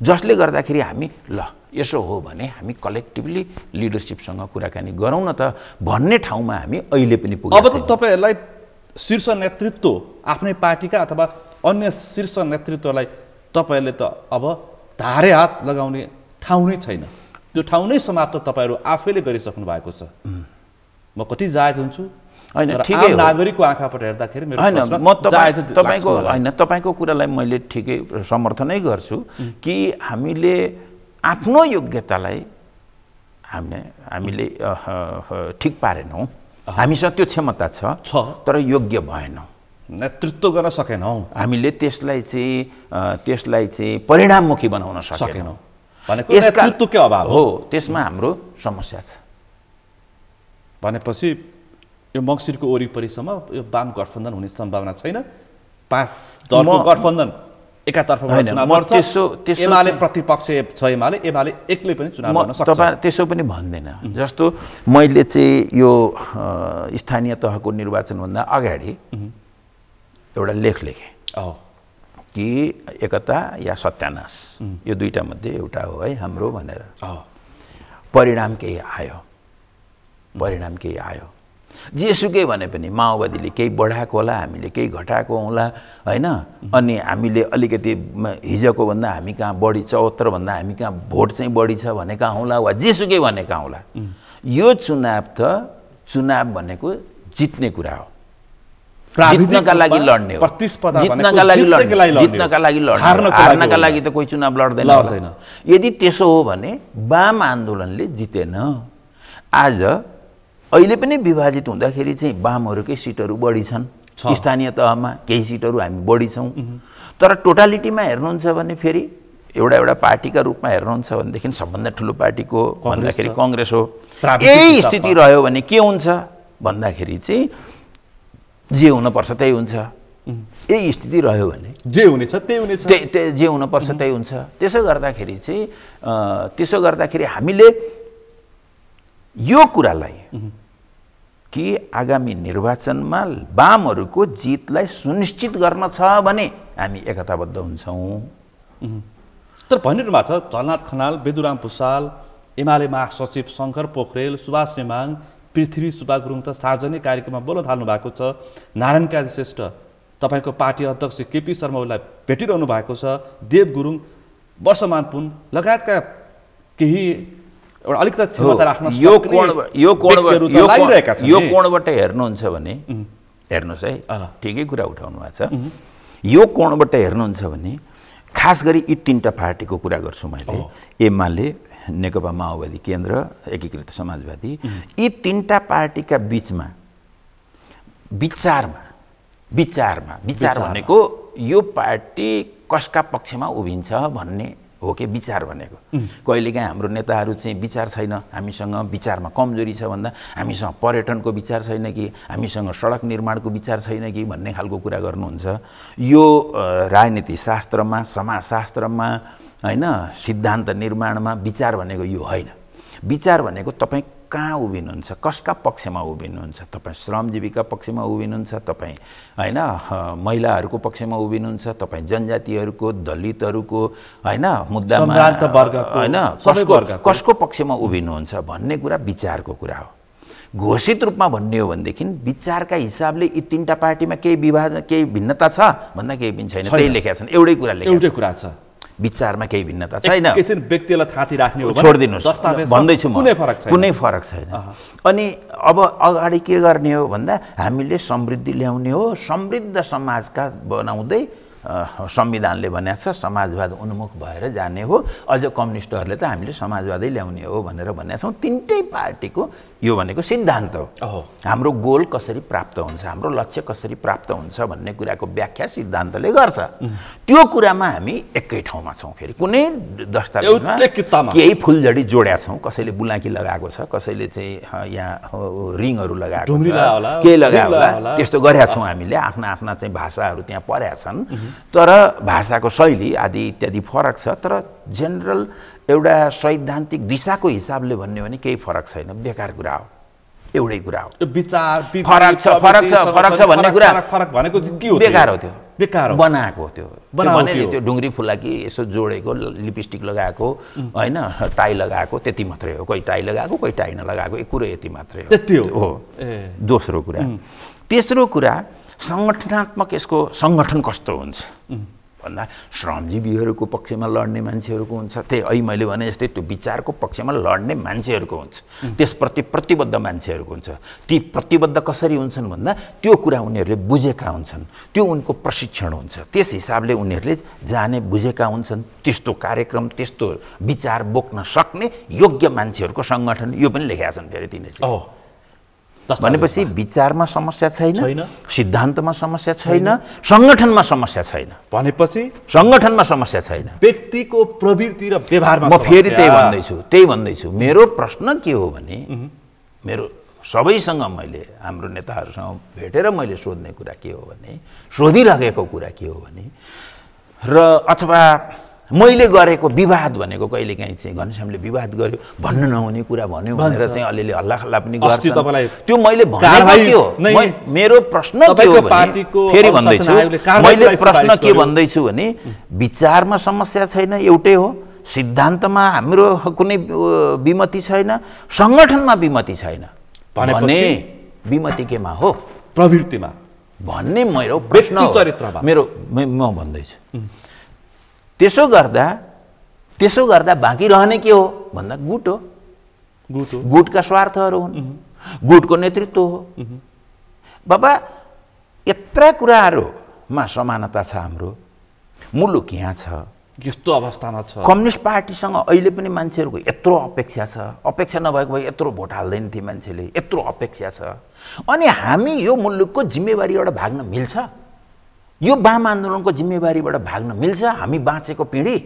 जसले गर्दाखेरि हामी ल यसो हो भने हामी कलेक्टिभली लिडरसिपसँग कुराकानी गरौँ न त भन्ने ठाउँमा हामी अहिले पनि पुगेका छौँ। अब त तपाईहरुलाई शीर्ष नेतृत्व आफ्नै पार्टीका अथवा अन्य शीर्ष नेतृत्वलाई तपाईहरुले त अब धारे हात लगाउने ठाउँ नै छैन, त्यो ठाउँ नै समाप्त तपाईहरु आफैले गरिसक्नु भएको छ। म कति जायज हुन्छु हैन, ठिकै हो, नागरिकको आँखाबाट हेर्दाखेरि मेरो प्रश्न म तपाईको कुरालाई मैले ठिकै समर्थनै गर्छु कि हामीले आफ्नो योग्यतालाई हामीले ठिक पारेनौँ, हामीसँग त्यो क्षमता छ तर योग्य भएनौँ, नेतृत्व गर्न सकेनौँ, हामीले त्यसलाई चाहिँ परिणाममुखी बनाउन सकेनौँ भनेको नेतृत्वकै अभाव हो। त्यसमा हाम्रो समस्या छ भनेपछि यो मङ्सिरको वरिपरिसम्म यो वाम गठबन्धन हुने सम्भावना छैन। 5 दलको गठबन्धन एकातर्फबाट चुनाव लड्छ, एमाले प्रतिपक्ष छ, एमाले एक्लै पनि चुनाव लड्न सक्छ। त्यसो पनि भन्दैन। जस्तो मैले चाहिँ यो स्थानीय तहको निर्वाचनभन्दा अगाडि एउटा लेख लेखेँ कि एकता या सत्यानाश यो दुईटा मध्ये एउटा हो है हाम्रो भनेर। परिणाम केही आयो, जेसुकै भने पनि माओवादीले केही बढाएको होला, हामीले केही घटाएको होला हैन, अनि हामीले अलिकति हिजोको भन्दा हामी कहाँ बढी 74 भन्दा हामी कहाँ भोट चाहिँ बढी छ भनेका होला वा जेसुकै भनेका होला। यो चुनाव भनेको जित्ने कुरा हो, जित्नका लागि लड्ने हो, जित्नका लागि हार्नका लागि त कोही चुनाव लड्दैन। यदि त्यसो हो भने वाम आन्दोलनले जितेन। आज अहिले पनि विभाजित हुँदाखेरि चाहिँ वामहरूकै सिटहरू बढी छन्, स्थानीय तहमा केही सिटहरू हामी बढी छौँ, तर टोटालिटीमा हेर्नुहुन्छ भने फेरि एउटा पार्टीका रूपमा हेर्नुहुन्छ भनेदेखि सबभन्दा ठुलो पार्टीको भन्दाखेरि कांग्रेस हो। यही स्थिति रह्यो भने के हुन्छ भन्दाखेरि चाहिँ जे हुनुपर्छ त्यही हुन्छ। यही स्थिति रह्यो भने जे हुनेछ त्यही हुनेछ, जे हुनुपर्छ त्यही हुन्छ। त्यसो गर्दाखेरि हामीले यो कुरालाई कि आगामी निर्वाचनमा वामहरूको जितलाई सुनिश्चित गर्न छ भने हामी एकताबद्ध हुन्छौँ। तर भनिरहनु भएको छ झलनाथ खनाल, बेदुराम भुसाल, एमाले महासचिव शङ्कर पोखरेल, सुभाष नेमाङ, पृथ्वी सुब्बा गुरुङ त सार्वजनिक कार्यक्रममा बोल्न थाल्नु भएको छ। नारायण काजी श्रेष्ठ तपाईँको पार्टी अध्यक्ष केपी शर्मा ओलीलाई भेटिरहनु भएको छ। देव गुरुङ, वर्षमान पुन लगायतका केही एउटा अलिकति क्षमता राख्न यो कोणबाट हेर्नुहुन्छ भने हेर्नुहोस् है, ठिकै कुरा उठाउनु भएको छ। यो कोणबाट हेर्नुहुन्छ भने खास गरी यी तीनटा पार्टीको कुरा गर्छु मैले, एमाले, नेकपा माओवादी केन्द्र, एकीकृत समाजवादी, यी तीनटा पार्टीका बीचमा विचार भनेको यो पार्टी कसका पक्षमा उभिन्छ भन्ने हो कि विचार भनेको। कहिलेकाहीँ हाम्रो नेताहरू चाहिँ विचार छैन, हामीसँग विचारमा कमजोरी छ भन्दा हामीसँग पर्यटनको विचार छैन कि हामीसँग सडक निर्माणको विचार छैन कि भन्ने खालको कुरा गर्नुहुन्छ। यो राजनीति शास्त्रमा, समाजशास्त्रमा हैन, सिद्धान्त निर्माणमा विचार भनेको यो होइन। विचार भनेको तपाईँ कहाँ उभिनुहुन्छ, कसका पक्षमा उभिनुहुन्छ, तपाईँ श्रमजीवीका पक्षमा उभिनुहुन्छ, तपाईँ हैन महिलाहरूको पक्षमा उभिनुहुन्छ, तपाईँ जनजातिहरूको, दलितहरूको हैन मुद्दामा हैन कसको पक्षमा उभिनुहुन्छ भन्ने कुरा विचारको कुरा हो। घोषित रूपमा भन्ने हो भनेदेखि विचारका हिसाबले यी तीनटा पार्टीमा केही विभाजन, केही भिन्नता छ भन्दा केही पनि छैन। त्यही लेखेका छन्, एउटै कुरा छ। विचारमा केही भिन्नता छैन। व्यक्तिलाई थाती राख्ने हो छोडिदिनुहोस् भन्दैछु म, कुनै फरक छैन। अनि अब अगाडि के गर्ने हो भन्दा हामीले समृद्धि ल्याउने हो, समृद्ध समाजका बनाउँदै संविधानले भनेको छ समाजवाद उन्मुख भएर जाने हो। अझ कम्युनिस्टहरूले त हामीले समाजवादै ल्याउने हो भनेर भनेका छौँ। तिनटै पार्टीको यो भनेको सिद्धान्त हो। हाम्रो गोल कसरी प्राप्त हुन्छ, हाम्रो लक्ष्य कसरी प्राप्त हुन्छ भन्ने कुराको व्याख्या सिद्धान्तले गर्छ। त्यो कुरामा हामी एकै ठाउँमा छौँ। फेरि कुनै दस्तावेजमा केही फुलझडी जोड्या छौँ, कसैले बुलाकी लगाएको छ, कसैले चाहिँ यहाँ रिङहरू लगाएको छ, केही लगाएको होला, त्यस्तो गरेका छौँ हामीले। आफ्ना आफ्ना चाहिँ भाषाहरू त्यहाँ परेका छन्, तर भाषाको शैली आदि इत्यादि फरक छ। तर जेनरल एउटा सैद्धान्तिक दिशाको हिसाबले भन्यो भने केही फरक छैन, बेकार कुरा हो, एउटै कुरा हो। विचार फरक छ भन्ने कुरा फरक भनेको के हो? बेकार हो, त्यो बेकार हो, बनाएको हो। त्यो भने त्यो ढुङ्ग्री फुलाकी यसो जोडेको, लिपस्टिक लगाएको हैन, टाई लगाएको, त्यति मात्रै हो। कोही टाई लगाएको, कोही टाई नलगाएको, एक कुरो यति मात्रै हो। त्यति हो। दोस्रो कुरा। तेस्रो कुरा, सङ्गठनात्मक यसको सङ्गठन कस्तो हुन्छ भन्दा श्रमजीवीहरूको पक्षमा लड्ने मान्छेहरूको हुन्छ, त्यही अहिले मैले भने जस्तै त्यो विचारको पक्षमा लड्ने मान्छेहरूको हुन्छ, त्यसप्रति प्रतिबद्ध मान्छेहरूको हुन्छ। ती प्रतिबद्ध कसरी हुन्छन् भन्दा त्यो कुरा उनीहरूले बुझेका हुन्छन्, त्यो उनको प्रशिक्षण हुन्छ, त्यस हिसाबले उनीहरूले जाने बुझेका हुन्छन्। त्यस्तो कार्यक्रम, त्यस्तो विचार बोक्न सक्ने योग्य मान्छेहरूको सङ्गठन, यो पनि लेखेका छन् फेरि तिनीहरूले। भनेपछि विचारमा समस्या छैन, सिद्धान्तमा समस्या छैन, सङ्गठनमा समस्या छैन। भनेपछि सङ्गठनमा समस्या छैन, व्यक्तिको प्रवृत्ति र व्यवहारमा। म फेरि त्यही भन्दैछु। मेरो प्रश्न के हो भने, मेरो सबैसँग मैले हाम्रो नेताहरूसँग भेटेर मैले सोध्ने कुरा के हो भने, सोधिराखेको कुरा के हो भने, र अथवा मैले गरेको विवाद भनेको कहिलेकाहीँ चाहिँ घनश्यामले विवाद गर्यो, भन्न नहुने कुरा भन्यो भनेर चाहिँ अलिअलि हल्लाखल्ला पनि गर्छ। त्यो मैले भनेको के हो? मेरो प्रश्न के हो भने, फेरि भन्दैछु, मैले प्रश्न के भन्दैछु भने, विचारमा समस्या छैन, एउटै हो। सिद्धान्तमा हाम्रो कुनै विमति छैन, सङ्गठनमा विमति छैन भने विमति केमा हो? प्रवृत्तिमा भन्ने मेरो प्रश्न हो। म भन्दैछु। त्यसो गर्दा बाँकी रहने के हो भन्दा गुट हो। गुटका स्वार्थहरू हुन्, गुटको नेतृत्व हो। बाबा, यत्रा कुराहरूमा समानता छ। हाम्रो मुलुक यहाँ छ, यस्तो अवस्थामा छ। कम्युनिस्ट पार्टीसँग अहिले पनि मान्छेहरूको यत्रो अपेक्षा छ। अपेक्षा नभएको भए यत्रो भोट हाल्दैन थिए मान्छेले, यत्रो अपेक्षा छ। अनि हामी यो मुलुकको जिम्मेवारीबाट भाग्न मिल्छ? यो वाम आन्दोलनको जिम्मेवारीबाट भाग्न मिल्छ? हामी बाँचेको पिँढी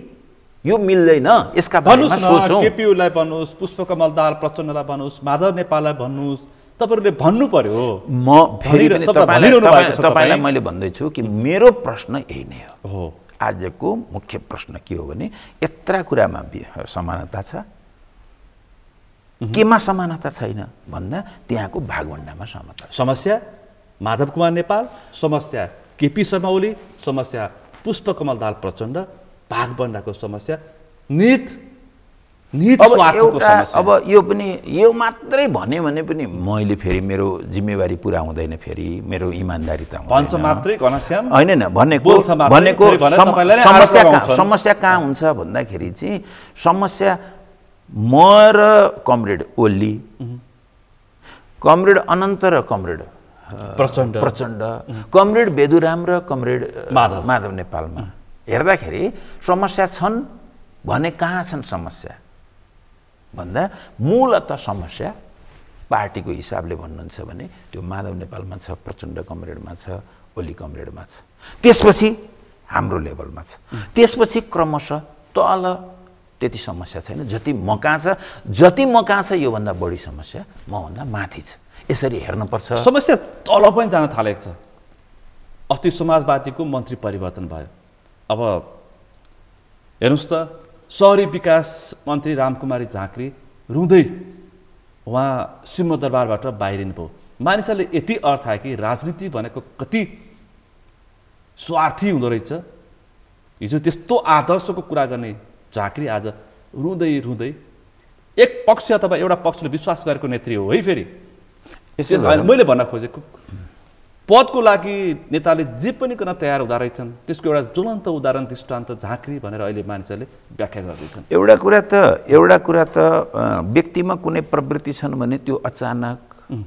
यो मिल्दैन। यसका बारेमा सोचौँ। केपीलाई भन्नुहोस्, पुष्पकमल दाहाल प्रचण्डलाई भन्नुहोस्, माधव नेपाललाई भन्नुहोस्, तपाईँहरूले भन्नु पर्यो। म फेरि तपाईँलाई मैले भन्दैछु कि मेरो प्रश्न यही नै हो। आजको मुख्य प्रश्न के हो भने, यत्रा कुरामा समानता छ, केमा समानता छैन भन्दा त्यहाँको भागभण्डामा समानता। समस्या माधव कुमार नेपाल, समस्या केपी शर्मा ओली, समस्या पुष्पकमल दाहाल प्रचण्ड, भागभण्डाको समस्या, निहित स्वार्थको समस्या। अब यो पनि यो मात्रै भन्यो भने पनि मैले फेरि मेरो जिम्मेवारी पुरा हुँदैन, फेरि मेरो इमान्दारिता भन्छ मात्रै घनश्याम होइन भनेको समस्या कहाँ हुन्छ भन्दाखेरि चाहिँ समस्या म र कमरेड ओली, कमरेड अनन्त र कमरेड प्रचण्ड, कमरेड बेदुराम र कमरेड माधव नेपालमा हेर्दाखेरि समस्या छन् भने कहाँ छन् समस्या भन्दा मूलत समस्या पार्टीको हिसाबले भन्नुहुन्छ भने त्यो माधव नेपालमा छ, प्रचण्ड कमरेडमा छ, ओली कमरेडमा छ, त्यसपछि हाम्रो लेभलमा छ, त्यसपछि क्रमशः तल त्यति समस्या छैन। जति म कहाँ छ, योभन्दा बढी समस्या मभन्दा माथि छ। यसरी हेर्नुपर्छ। समस्या तल पनि जान थालेको छ। अस्ति समाजवादीको मन्त्री परिवर्तन भयो। अब हेर्नुहोस् त, सहरी विकास मन्त्री रामकुमारी झाँक्री रुँदै उहाँ सिंहदरबारबाट बाहिरिनु भयो। मानिसहरूले यति अर्थ आयो कि राजनीति भनेको कति स्वार्थी हुँदो रहेछ। हिजो त्यस्तो आदर्शको कुरा गर्ने झाँक्री आज रुँदै रुँदै एक पक्ष अथवा एउटा पक्षले विश्वास गरेको नेत्री हो है। फेरि मैले भन्न खोजेको पदको लागि नेताले जे पनि गर्न तयार हुँदो रहेछन्, त्यसको एउटा ज्वलन्त उदाहरण दृष्टान्त झाँक्री भनेर अहिले मानिसहरूले व्याख्या गर्दैछन्। एउटा कुरा त व्यक्तिमा कुनै प्रवृत्ति छन् भने त्यो अचानक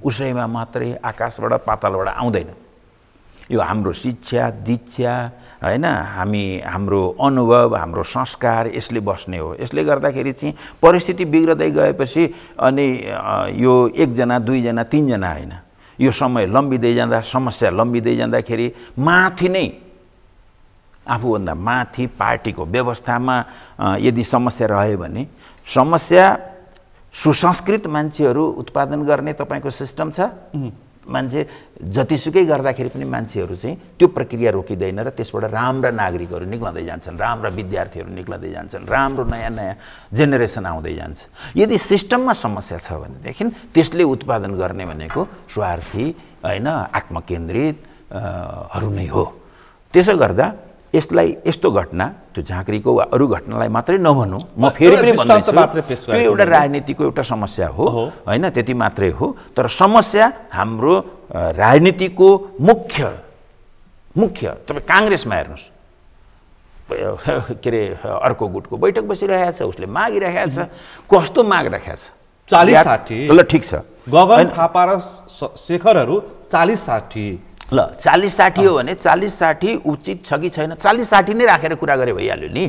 उसैमा मात्रै आकाशबाट पातालबाट आउँदैन। यो हाम्रो शिक्षा दीक्षा होइन, हाम्रो अनुभव, हाम्रो संस्कार यसले बस्ने हो। यसले गर्दाखेरि चाहिँ परिस्थिति बिग्रदै गएपछि अनि यो एकजना दुईजना तीनजना होइन, यो समय लम्बिँदै जाँदा, समस्या लम्बिँदै जाँदाखेरि माथि नै आफूभन्दा माथि पार्टीको व्यवस्थामा यदि समस्या रह्यो भने समस्या सुसंस्कृत मान्छेहरू उत्पादन गर्ने तपाईँको सिस्टम छ। मान्छे जतिसुकै गर्दाखेरि पनि मान्छेहरू चाहिँ त्यो प्रक्रिया रोकिँदैन र त्यसबाट राम्रा नागरिकहरू निक्लँदै जान्छन्, राम्रा विद्यार्थीहरू निक्लँदै जान्छन्, राम्रो नयाँ नयाँ जेनेरेसन आउँदै जान्छ। यदि सिस्टममा समस्या छ भनेदेखि त्यसले उत्पादन गर्ने भनेको स्वार्थी होइन, आत्मकेन्द्रितहरू नै हो। त्यसो गर्दा यसलाई यस्तो घटना, त्यो झाँक्रीको वा अरू घटनालाई मात्रै नभनौँ, म फेरि पनि भन्दैछु त्यो एउटा राजनीतिको एउटा समस्या हो होइन, त्यति मात्रै हो। तर समस्या हाम्रो राजनीतिको मुख्य तपाईँ काङ्ग्रेसमा हेर्नुहोस्, के अरे अर्को गुटको बैठक बसिरहेको छ, उसले मागिरहेको छ, कस्तो मागिरहेको छ 40-60। ल ठिक छ, गगन थापा र शेखरहरू 40-60। ल 40-60 हो भने 40-60 उचित छ कि छैन, 40-60 नै राखेर कुरा गरे भइहाल्यो नि।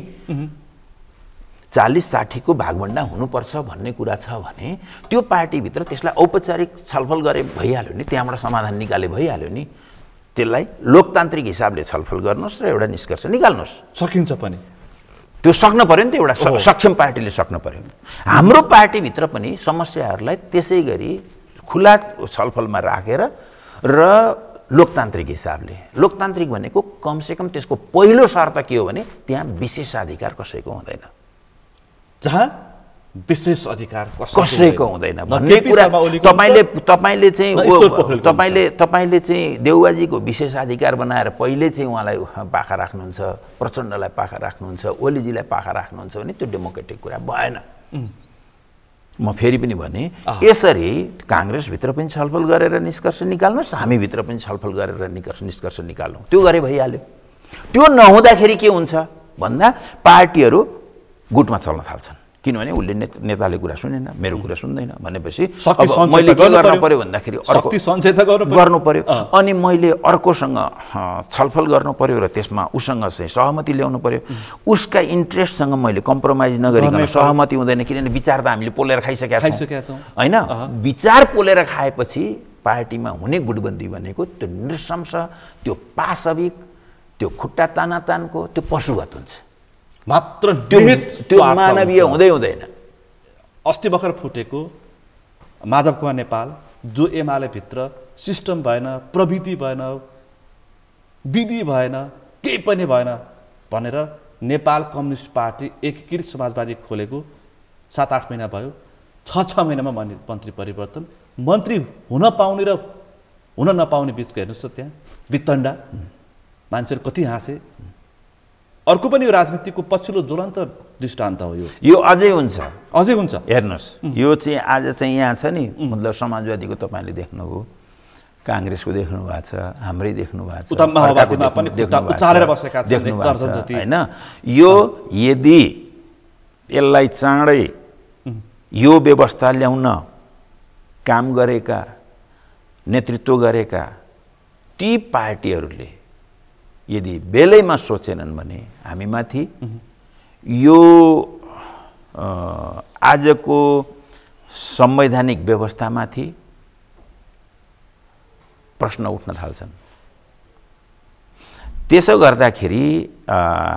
40-60 को भागभण्डा हुनुपर्छ भन्ने कुरा छ भने त्यो पार्टीभित्र त्यसलाई औपचारिक छलफल गरे भइहाल्यो नि, त्यहाँबाट समाधान निकाले भइहाल्यो नि। त्यसलाई लोकतान्त्रिक हिसाबले छलफल गर्नुहोस् र एउटा निष्कर्ष निकाल्नुहोस्। सकिन्छ पनि, त्यो सक्न पर्यो नि, त एउटा सक्षम पार्टीले सक्न पर्यो। हाम्रो पार्टीभित्र पनि समस्याहरूलाई त्यसै गरी खुला छलफलमा राखेर र लोकतान्त्रिक हिसाबले, लोकतान्त्रिक भनेको कमसेकम त्यसको पहिलो शर्त के हो भने त्यहाँ विशेषाधिकार कसैको हुँदैन, जहाँ विशेष अधिकार कसैको हुँदैन भन्ने कुरा तपाईले चाहिँ देउबाजीको विशेषाधिकार बनाएर पहिले चाहिँ उहाँलाई पाखा राख्नुहुन्छ, प्रचण्डलाई पाखा राख्नुहुन्छ, ओलीजीलाई पाखा राख्नुहुन्छ भने त्यो डेमोक्रेटिक कुरा भएन। म फेरि पनि भने यसरी काङ्ग्रेसभित्र पनि छलफल गरेर निष्कर्ष निकाल्नुहोस्, हामीभित्र पनि छलफल गरेर निष्कर्ष निकाल्नु, त्यो गरे भइहाल्यो। त्यो नहुँदाखेरि के हुन्छ भन्दा पार्टीहरू गुटमा चल्न थाल्छन्, किनभने उसले नेताले कुरा सुनेन, मेरो कुरा सुन्दैन भनेपछि मैले के गर्नु पर्यो भन्दाखेरि गर्नु पर्यो। अनि मैले अर्कोसँग छलफल गर्नु पर्यो र त्यसमा उसँग चाहिँ सहमति ल्याउनु पर्यो। उसका इन्ट्रेस्टसँग मैले कम्प्रोमाइज नगरिकन सहमति हुँदैन, किनभने विचार त हामीले पोलेर खाइसकेका छौँ होइन। विचार पोलेर खाएपछि पार्टीमा हुने गुटबन्दी भनेको त्यो नृशंस, त्यो पाशविक, त्यो खुट्टा तानातानको, त्यो पशुगत हुन्छ मात्र, त्यो मानवीय हुँदैन। अस्ति भर्खर फुटेको माधव कुमार नेपाल जो एमाले भित्र सिस्टम भएन, प्रविधि भएन, विधि भएन, केही पनि भएन भनेर नेपाल कम्युनिस्ट पार्टी एकीकृत समाजवादी खोलेको 7-8 महिना भयो। 6 महिनामा मन्त्री परिवर्तन, मन्त्री हुन पाउने र हुन नपाउने बिचको हेर्नुहोस् त त्यहाँ वितण्डा, मान्छेहरू कति हाँसे। अर्को पनि यो राजनीतिको पछिल्लो ज्वलन्त दृष्टान्त हो यो अझै हुन्छ हेर्नुहोस् यो चाहिँ आज चाहिँ यहाँ छ नि मतलब समाजवादीको तपाईँले देख्नुभयो काङ्ग्रेसको देख्नु भएको छ हाम्रै देख्नु भएको छ माओवादीमा पनि उचालेर बसेका छन् दर्जन जति हैन यो यदि यसलाई चाँडै यो व्यवस्था ल्याउन काम गरेका नेतृत्व गरेका ती पार्टीहरूले यदि बेलैमा सोचेनन् भने हामीमाथि यो आजको संवैधानिक व्यवस्थामाथि प्रश्न उठ्न थाल्छन् त्यसो गर्दाखेरि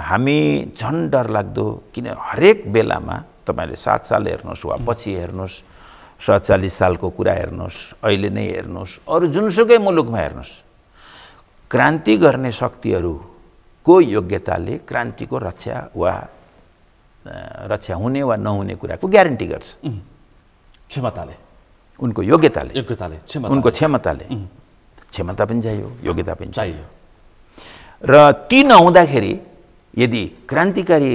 हामी झन् डरलाग्दो किन हरेक बेलामा तपाईले 7 साल हेर्नुहोस् वा पछि हेर्नुहोस् 47 सालको कुरा हेर्नुहोस् अहिले नै हेर्नुहोस् अरु जुनसुकै मुलुकमा हेर्नुहोस् क्रान्ति गर्ने शक्तिहरूको योग्यताले क्रान्तिको रक्षा हुने वा नहुने कुराको ग्यारेन्टी गर्छ क्षमताले उनको योग्यताले उनको क्षमताले क्षमता पनि चाहियो योग्यता पनि चाहियो र ती नहुँदाखेरि यदि क्रान्तिकारी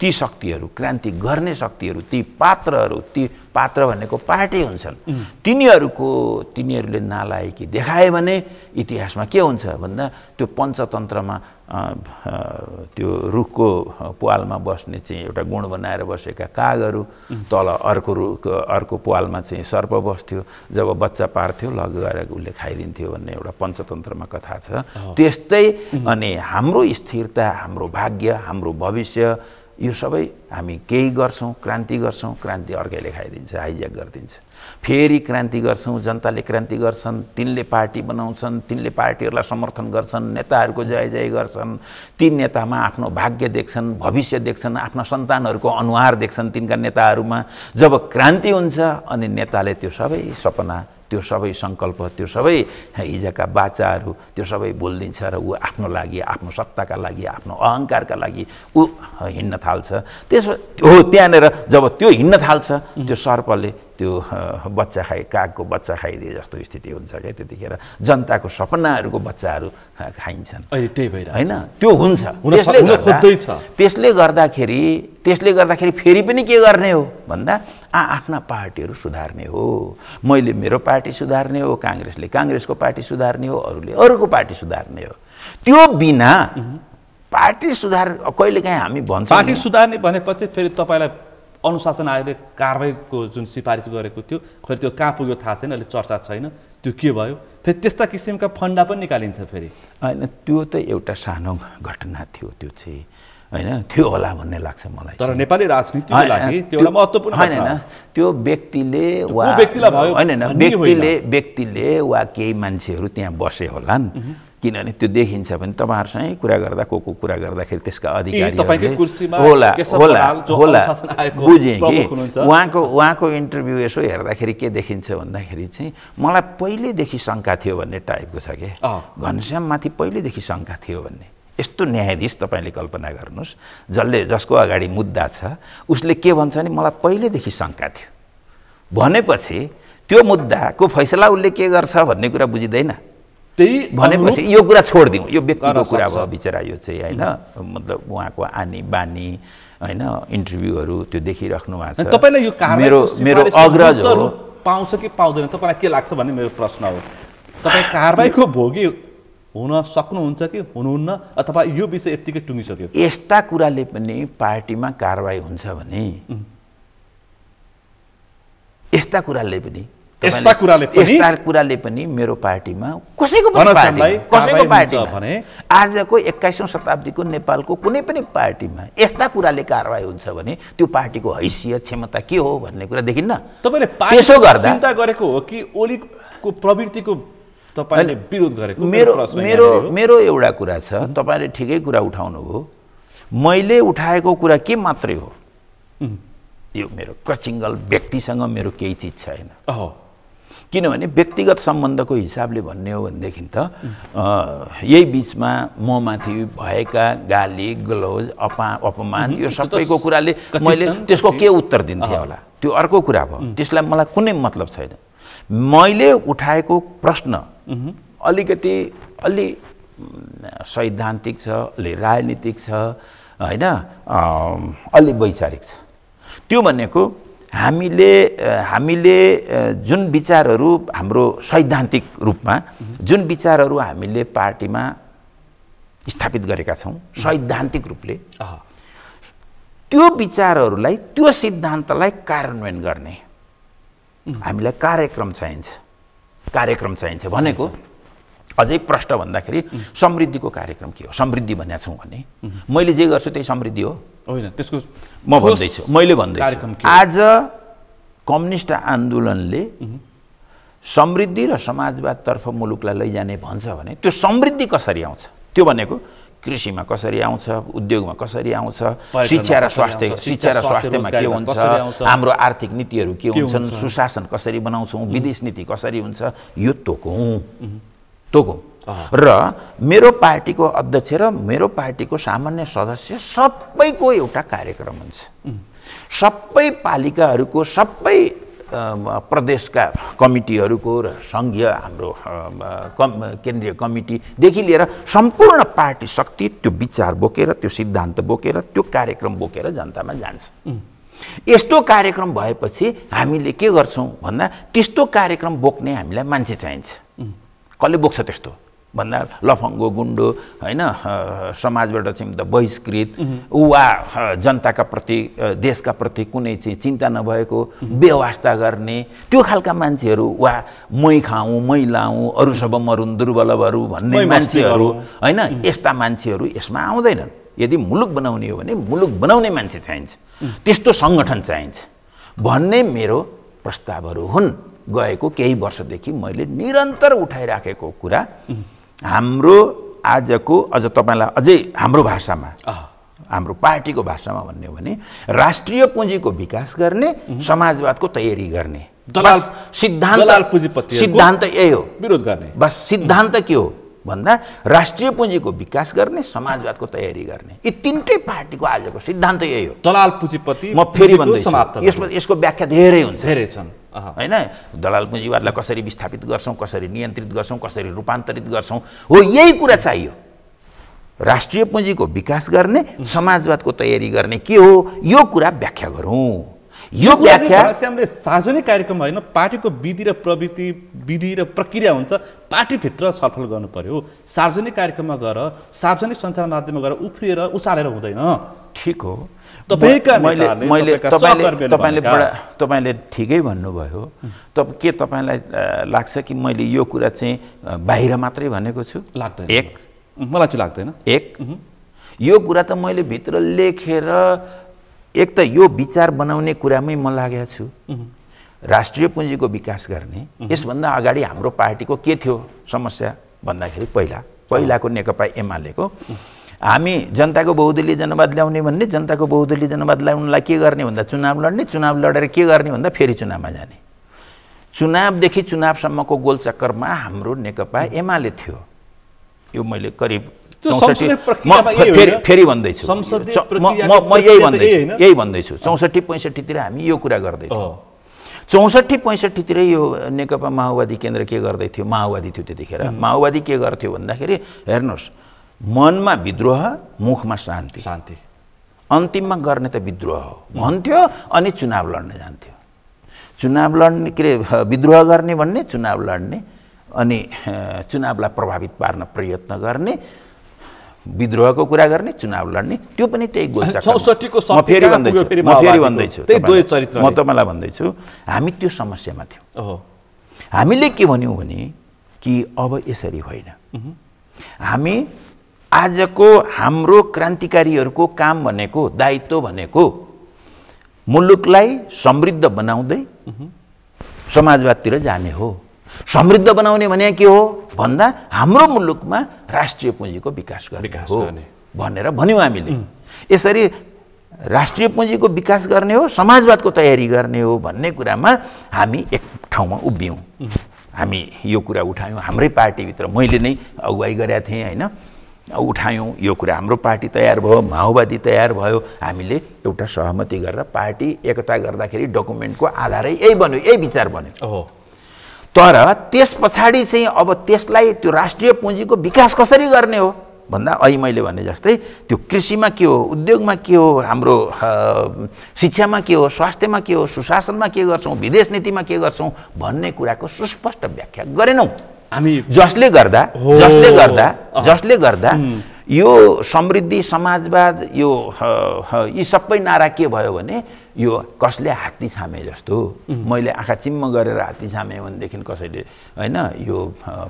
ती शक्तिहरू क्रान्ति गर्ने शक्तिहरू ती पात्र भनेको पार्टी हुन्छन् तिनीहरूले नालायकी देखाए भने इतिहासमा के हुन्छ भन्दा त्यो पञ्चतन्त्रमा त्यो रुखको प्वालमा बस्ने चाहिँ एउटा गुण बनाएर बसेका कागहरू तल अर्को प्वालमा चाहिँ सर्प बस्थ्यो जब बच्चा पार्थ्यो लगेर उसले खाइदिन्थ्यो भन्ने एउटा पञ्चतन्त्रमा कथा छ त्यस्तै अनि हाम्रो स्थिरता हाम्रो भाग्य हाम्रो भविष्य यो सबै हामी केही गर्छौं क्रान्ति गर्छौं क्रान्ति अर्कैले खाइदिन्छ हाइज्याक गरिदिन्छ फेरि क्रान्ति गर्छौं जनताले क्रान्ति गर्छन् तिनले पार्टी बनाउँछन् तिनले पार्टीहरूलाई समर्थन गर्छन् नेताहरूको जय जय गर्छन् ती नेतामा आफ्नो भाग्य देख्छन् भविष्य देख्छन् आफ्ना सन्तानहरूको अनुहार देख्छन् तिनका नेताहरूमा जब क्रान्ति हुन्छ अनि नेताले त्यो सबै सपना त्यो सबै संकल्प त्यो सबै हिजोका बाचाहरू त्यो सबै भुलिदिन्छ र ऊ आफ्नो लागि आफ्नो सत्ताका लागि आफ्नो अहंकारका लागि ऊ हिँड्न थाल्छ त्यहाँनिर जब त्यो हिँड्न थाल्छ त्यो सर्पले त्यो बच्चा कागको बच्चा खाइदिए जस्तो स्थिति हुन्छ के त्यतिखेर जनताको सपनाहरूको बच्चाहरू खाइन्छन् अहिले त्यही भएर हैन त्यो हुन्छ त्यसले गर्दाखेरि फेरि पनि के गर्ने हो भन्दा आफ्ना पार्टीहरू सुधार्ने हो मैले मेरो पार्टी सुधार्ने हो कांग्रेसले कांग्रेसको पार्टी सुधार्ने हो अरूले अरूको पार्टी सुधार्ने हो त्यो बिना पार्टी सुधार कहिलेकाहीँ हामी भन्छौँ पार्टी सुधार्ने भनेपछि फेरि तपाईलाई अनुशासन आयोगले कारबाहीको जुन सिफारिस गरेको थियो खै त्यो कहाँ पुग्यो थाहा छैन अहिले चर्चा छैन त्यो के भयो फेरि त्यस्ता किसिमका फन्डा पनि निकालिन्छ फेरि हैन त्यो त एउटा सानो घटना थियो त्यो चाहिँ हैन थियो होला भन्ने लाग्छ मलाई तर नेपाली राजनीतिको लागि त्यो एउटा महत्त्वपूर्ण हैन त्यो व्यक्तिले वा व्यक्तिले वा केही मान्छेहरू त्यहाँ बसे होलान् किनभने त्यो देखिन्छ भने तपाईहरुसँग कुरा गर्दा को कुरा गर्दाखेरि त्यसका अधिकारीहरुले होला बुझे कि उहाँको इन्टरभ्यु यसो हेर्दाखेरि के देखिन्छ भन्दाखेरि चाहिँ मलाई पहिलेदेखि शंका थियो भन्ने टाइपको छ के घनश्याम माथि पहिलेदेखि शंका थियो भन्ने यस्तो न्यायाधीश तपाईले कल्पना गर्नुस् जसको अगाडि मुद्दा छ उसले के भन्छ नि मलाई पहिलेदेखि शंका थियो भनेपछि त्यो मुद्दाको फैसला उसले के गर्छ भन्ने कुरा बुझिदैन त्यही भनेपछि यो कुरा छोड्दिउँ यो व्यक्तिको कुरा भयो बिचरा यो चाहिँ हैन मतलब उहाँको आनी बानी हैन इन्टरभ्युहरु त्यो देखिराख्नु भएको छ तपाईलाई यो मेरो अग्रज हो पाउँछ कि पाउँदैन तपाईलाई के लाग्छ भन्ने मेरो प्रश्न हो तपाई कारबाहीको भोगी हुन सक्नुहुन्छ कि हुनुहुन्न अथवा यो विषय यतिकै टुङ्गिसक्यो यस्ता कुराले पनि पार्टीमा कारबाही हुन्छ भने यस्ता कुराले पनि मेरो पार्टीमा कसैको पार्टीमा भने आजको 21औं शताब्दीको नेपालको कुनै पनि पार्टीमा यस्ता कुराले कारबाही हुन्छ भने त्यो पार्टीको हैसियत क्षमता के हो भन्ने कुरा देखिन्न तपाईले त्यसो गर्दा चिन्ता गरेको हो कि ओलीको प्रवृत्तिको तपाईले विरोध गरेको मेरो एउटा कुरा छ तपाईले ठिकै कुरा उठाउनु भो मैले उठाएको कुरा के मात्रै हो यो मेरो कचिङ्गल व्यक्तिसँग मेरो केही चीज छैन किनभने व्यक्तिगत सम्बन्धको हिसाबले भन्ने हो भनेदेखि त यही बीचमा ममाथि भएका गाली गलौज अपमान यो सबैको कुराले मैले त्यसको के उत्तर दिन्थे होला त्यो अर्को कुरा भयो त्यसलाई मलाई कुनै मतलब छैन मैले उठाएको प्रश्न अलि सैद्धान्तिक छ, अलि राजनीतिक छ, होइन, अलि वैचारिक छ। त्यो भनेको हामीले जुन विचारहरू हाम्रो सैद्धान्तिक रूपमा जुन विचारहरू हामीले पार्टीमा स्थापित गरेका छौँ सैद्धान्तिक रूपले, त्यो विचारहरूलाई, त्यो सिद्धान्तलाई कार्यान्वयन गर्ने हामीलाई कार्यक्रम चाहिन्छ भनेको अझै प्रष्ट भन्दाखेरि समृद्धिको कार्यक्रम के हो? समृद्धि भनेको छौँ भने मैले जे गर्छु त्यही समृद्धि हो होइन, त्यसको मैले भन्दैछु आज कम्युनिस्ट आन्दोलनले समृद्धि र समाजवादतर्फ मुलुकलाई लैजाने भन्छ भने त्यो समृद्धि कसरी आउँछ? त्यो भनेको कृषिमा कसरी आउँछ, उद्योगमा कसरी आउँछ, शिक्षा र स्वास्थ्यमा के हुन्छ, हाम्रो आर्थिक नीतिहरू के हुन्छन्, सुशासन कसरी बनाउँछौँ, विदेश नीति कसरी हुन्छ, यो तोकौँ। र मेरो पार्टीको अध्यक्ष र मेरो पार्टीको सामान्य सदस्य सबैको एउटा कार्यक्रम हुन्छ। सबै पालिकाहरूको, सबै प्रदेशका कमिटीहरूको र सङ्घीय हाम्रो केन्द्रीय कमिटीदेखि लिएर सम्पूर्ण पार्टी शक्ति त्यो विचार बोकेर, त्यो सिद्धान्त बोकेर, त्यो कार्यक्रम बोकेर जनतामा जान्छ। यस्तो कार्यक्रम भएपछि हामीले के गर्छौँ भन्दा त्यस्तो कार्यक्रम बोक्ने हामीलाई मान्छे चाहिन्छ। कसले बोक्छ त्यस्तो भन्दा लफङ्गो, गुन्डो, होइन, समाजबाट चाहिँ बहिष्कृत वा जनताका प्रति, देशका प्रति कुनै चाहिँ चिन्ता नभएको, बेवास्ता गर्ने त्यो खालका मान्छेहरू, वा मै खाऊँ, मै लाऊँ, अरू सब मरुन्, दुर्बलहरू भन्ने मान्छेहरू, होइन, यस्ता मान्छेहरू यसमा आउँदैनन्। यदि मुलुक बनाउने हो भने मुलुक बनाउने मान्छे चाहिन्छ, त्यस्तो सङ्गठन चाहिन्छ भन्ने मेरो प्रस्तावहरू हुन्। गएको केही वर्षदेखि मैले निरन्तर उठाइराखेको कुरा हाम्रो आजको, अझ तपाईँलाई अझै हाम्रो भाषामा, हाम्रो पार्टीको भाषामा भन्ने हो भने राष्ट्रिय पुँजीको विकास गर्ने, समाजवादको तयारी गर्ने। सिद्धान्त यही हो, विरोध गर्ने। बस सिद्धान्त के हो भन्दा राष्ट्रिय पुँजीको विकास गर्ने, समाजवादको तयारी गर्ने। यी तीनटै पार्टीको आजको सिद्धान्त यही हो। दलाल पुँजीपति, म फेरि भन्दैछु, यसको व्याख्या धेरै हुन्छ, धेरै छन्, होइन। दलाल पुँजीवादलाई कसरी विस्थापित गर्छौँ, कसरी नियन्त्रित गर्छौँ, कसरी रूपान्तरित गर्छौँ, हो यही कुरा चाहियो। राष्ट्रिय पुँजीको विकास गर्ने, समाजवादको तयारी गर्ने के हो, यो कुरा व्याख्या गरौँ। यो व्याख्या हामीले सार्वजनिक कार्यक्रम होइन, पार्टीको विधि र प्रवृत्ति, विधि र प्रक्रिया हुन्छ, पार्टीभित्र छलफल गर्नु पर्यो। सार्वजनिक कार्यक्रममा गएर, सार्वजनिक सञ्चार माध्यममा गएर उफ्रिएर उचालेर हुँदैन। ठिक हो, तपाईँले ठिकै भन्नुभयो। के तपाईँलाई लाग्छ कि मैले यो कुरा चाहिँ बाहिर मात्रै भनेको छु? लाग्दैन, मलाई चाहिँ लाग्दैन। यो कुरा त मैले भित्र लेखेर, एक त यो विचार बनाउने कुरामै म लागेको छु। राष्ट्रिय पुँजीको विकास गर्ने, यसभन्दा अगाडि हाम्रो पार्टीको के थियो समस्या भन्दाखेरि पहिलाको नेकपा एमालेको हामी जनताको बहुदलीय जनवाद ल्याउने भन्ने, जनताको बहुदलीय जनवाद ल्याउनलाई के गर्ने भन्दा चुनाव लड्ने, चुनाव लडेर के गर्ने भन्दा फेरि चुनावमा जाने। चुनावदेखि चुनावसम्मको गोलचक्करमा हाम्रो नेकपा एमाले थियो। यो मैले करिब फेरि भन्दैछु, म यही भन्दैछु। 64-65तिर हामी यो कुरा गर्दैथ्यौँ। 64-65तिर यो नेकपा माओवादी केन्द्र के गर्दै थियो? माओवादी थियो त्यतिखेर। माओवादी के गर्थ्यो भन्दाखेरि हेर्नुहोस्, मनमा विद्रोह, मुखमा शान्ति, अन्तिममा गर्ने त विद्रोह हो भन्थ्यो, अनि चुनाव लड्न जान्थ्यो। चुनाव लड्ने के अरे विद्रोह गर्ने भन्ने, चुनाव लड्ने, अनि चुनावलाई प्रभावित पार्न प्रयत्न गर्ने, विद्रोहको कुरा गर्ने, चुनाव लड्ने, त्यो पनि त्यही गोलचक्कर। म फेरि भन्दैछु, म तपाईँलाई भन्दैछु, हामी त्यो समस्यामा थियौँ। हामीले के भन्यौँ भने कि अब यसरी होइन, हामी आजको हाम्रो क्रान्तिकारीहरूको काम भनेको, दायित्व भनेको मुलुकलाई समृद्ध बनाउँदै समाजवादतिर जाने हो। समृद्ध बनाउने भने के हो भन्दा हाम्रो मुलुकमा राष्ट्रिय पुँजीको विकास गर्ने हो भनेर भन्यौँ हामीले। यसरी राष्ट्रिय पुँजीको विकास गर्ने हो, समाजवादको तयारी गर्ने हो भन्ने कुरामा हामी एक ठाउँमा उभियौँ। हामी यो कुरा उठायौँ हाम्रै पार्टीभित्र, मैले नै अगुवाई गरेका थिएँ, होइन, उठायौँ यो कुरा। हाम्रो पार्टी तयार भयो, माओवादी तयार भयो, हामीले एउटा सहमति गरेर पार्टी एकता गर्दाखेरि डकुमेन्टको आधारै यही बन्यो, यही विचार बन्यो। तर त्यस पछाडि चाहिँ अब त्यसलाई त्यो राष्ट्रिय पुँजीको विकास कसरी गर्ने हो भन्दा अहिले मैले भने जस्तै त्यो कृषिमा के हो, उद्योगमा के हो, हाम्रो शिक्षामा के हो, स्वास्थ्यमा के हो, सुशासनमा के गर्छौँ, विदेश नीतिमा के गर्छौँ भन्ने कुराको सुस्पष्ट व्याख्या गरेनौँ हामी। जसले गर्दा यो समृद्धि, समाजवाद, यो यी सबै नारा के भयो भने यो कसले हात्ती छामे जस्तो, मैले आँखा चिम्म गरेर हात्ती छामे भनेदेखि कसैले होइन यो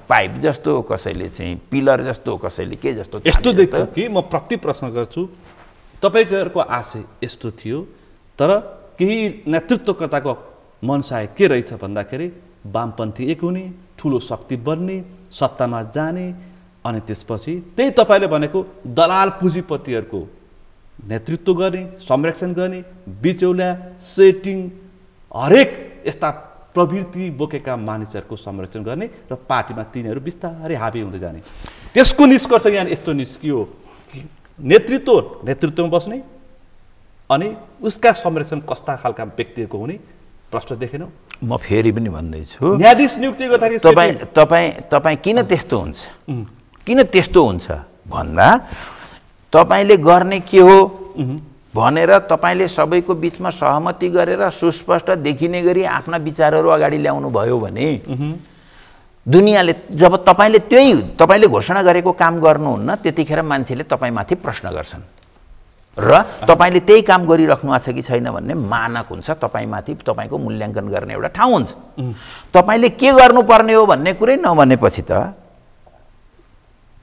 पाइप जस्तो, कसैले चाहिँ पिलर जस्तो, कसैले के जस्तो। यस्तो देख्छु कि म प्रति प्रश्न गर्छु, तपाईँहरूको आशय यस्तो थियो, तर केही नेतृत्वकर्ताको मनसाय के रहेछ भन्दाखेरि वामपन्थी एक हुने, ठुलो शक्ति बन्ने, सत्तामा जाने, अनि त्यसपछि त्यही तपाईँले भनेको दलाल पुँजीपतिहरूको नेतृत्व गर्ने, संरक्षण गर्ने, बिचौला, सेटिङ, हरेक यस्ता प्रवृत्ति बोकेका मानिसहरूको संरक्षण गर्ने र पार्टीमा तिनीहरू बिस्तारै हाबी हुँदै जाने। त्यसको निष्कर्ष यहाँ यस्तो निस्कियो कि नेतृत्वमा बस्ने अनि उसका संरक्षण कस्ता खालका व्यक्तिहरूको हुने प्रश्न देखेनौ। म फेरि पनि भन्दैछु, न्यायाधीश नियुक्ति गर्दाखेरि तपाईँ किन त्यस्तो हुन्छ, किन त्यस्तो हुन्छ भन्दा तपाईले गर्ने के हो भनेर तपाईले सबैको बीचमा सहमति गरेर सुस्पष्ट देखिने गरी आफ्ना विचारहरू अगाडि ल्याउनु भयो भने दुनियाँले जब तपाईले घोषणा गरेको काम गर्नुहुन्न त्यतिखेर मान्छेले तपाईमाथि प्रश्न गर्छन् र तपाईले त्यही काम गरिराख्नु भएको छ कि छैन भन्ने मानक हुन्छ, तपाईमाथि तपाईको मूल्याङ्कन गर्ने एउटा ठाउँ हुन्छ। तपाईले के गर्नुपर्ने हो भन्ने कुरै नभनेपछि त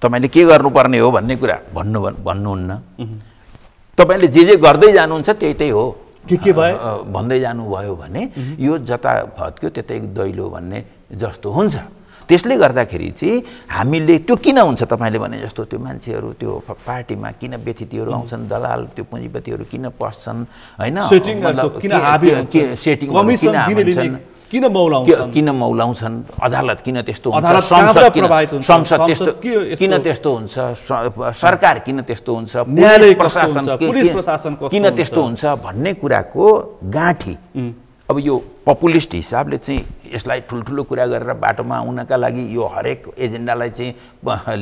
तपाईले के गर्नुपर्ने हो भन्ने कुरा भन्नुहुन्न। तपाईले जे गर्दै जानुहुन्छ त्यही हो के भयो भन्दै जानुभयो भने यो जता भत्क्यो त्यतै दैलो भन्ने जस्तो हुन्छ। त्यसले गर्दाखेरि चाहिँ हामीले त्यो किन हुन्छ तपाईले भने जस्तो त्यो मान्छेहरू त्यो पार्टीमा किन व्यथितिहरू आउँछन्, दलाल त्यो पुँजीपतिहरू किन पस्छन् हैन, किन मौलाउँछन्, अदालत किन त्यस्तो हुन्छ, संसद त्यस्तो किन त्यस्तो हुन्छ, सरकार किन त्यस्तो हुन्छ, पुलिस प्रशासन किन त्यस्तो हुन्छ भन्ने कुराको गाँठी। अब यो पपुलिस्ट हिसाबले चाहिँ यसलाई ठुल्ठुलो कुरा गरेर बाटोमा आउनका लागि यो हरेक एजेन्डालाई चाहिँ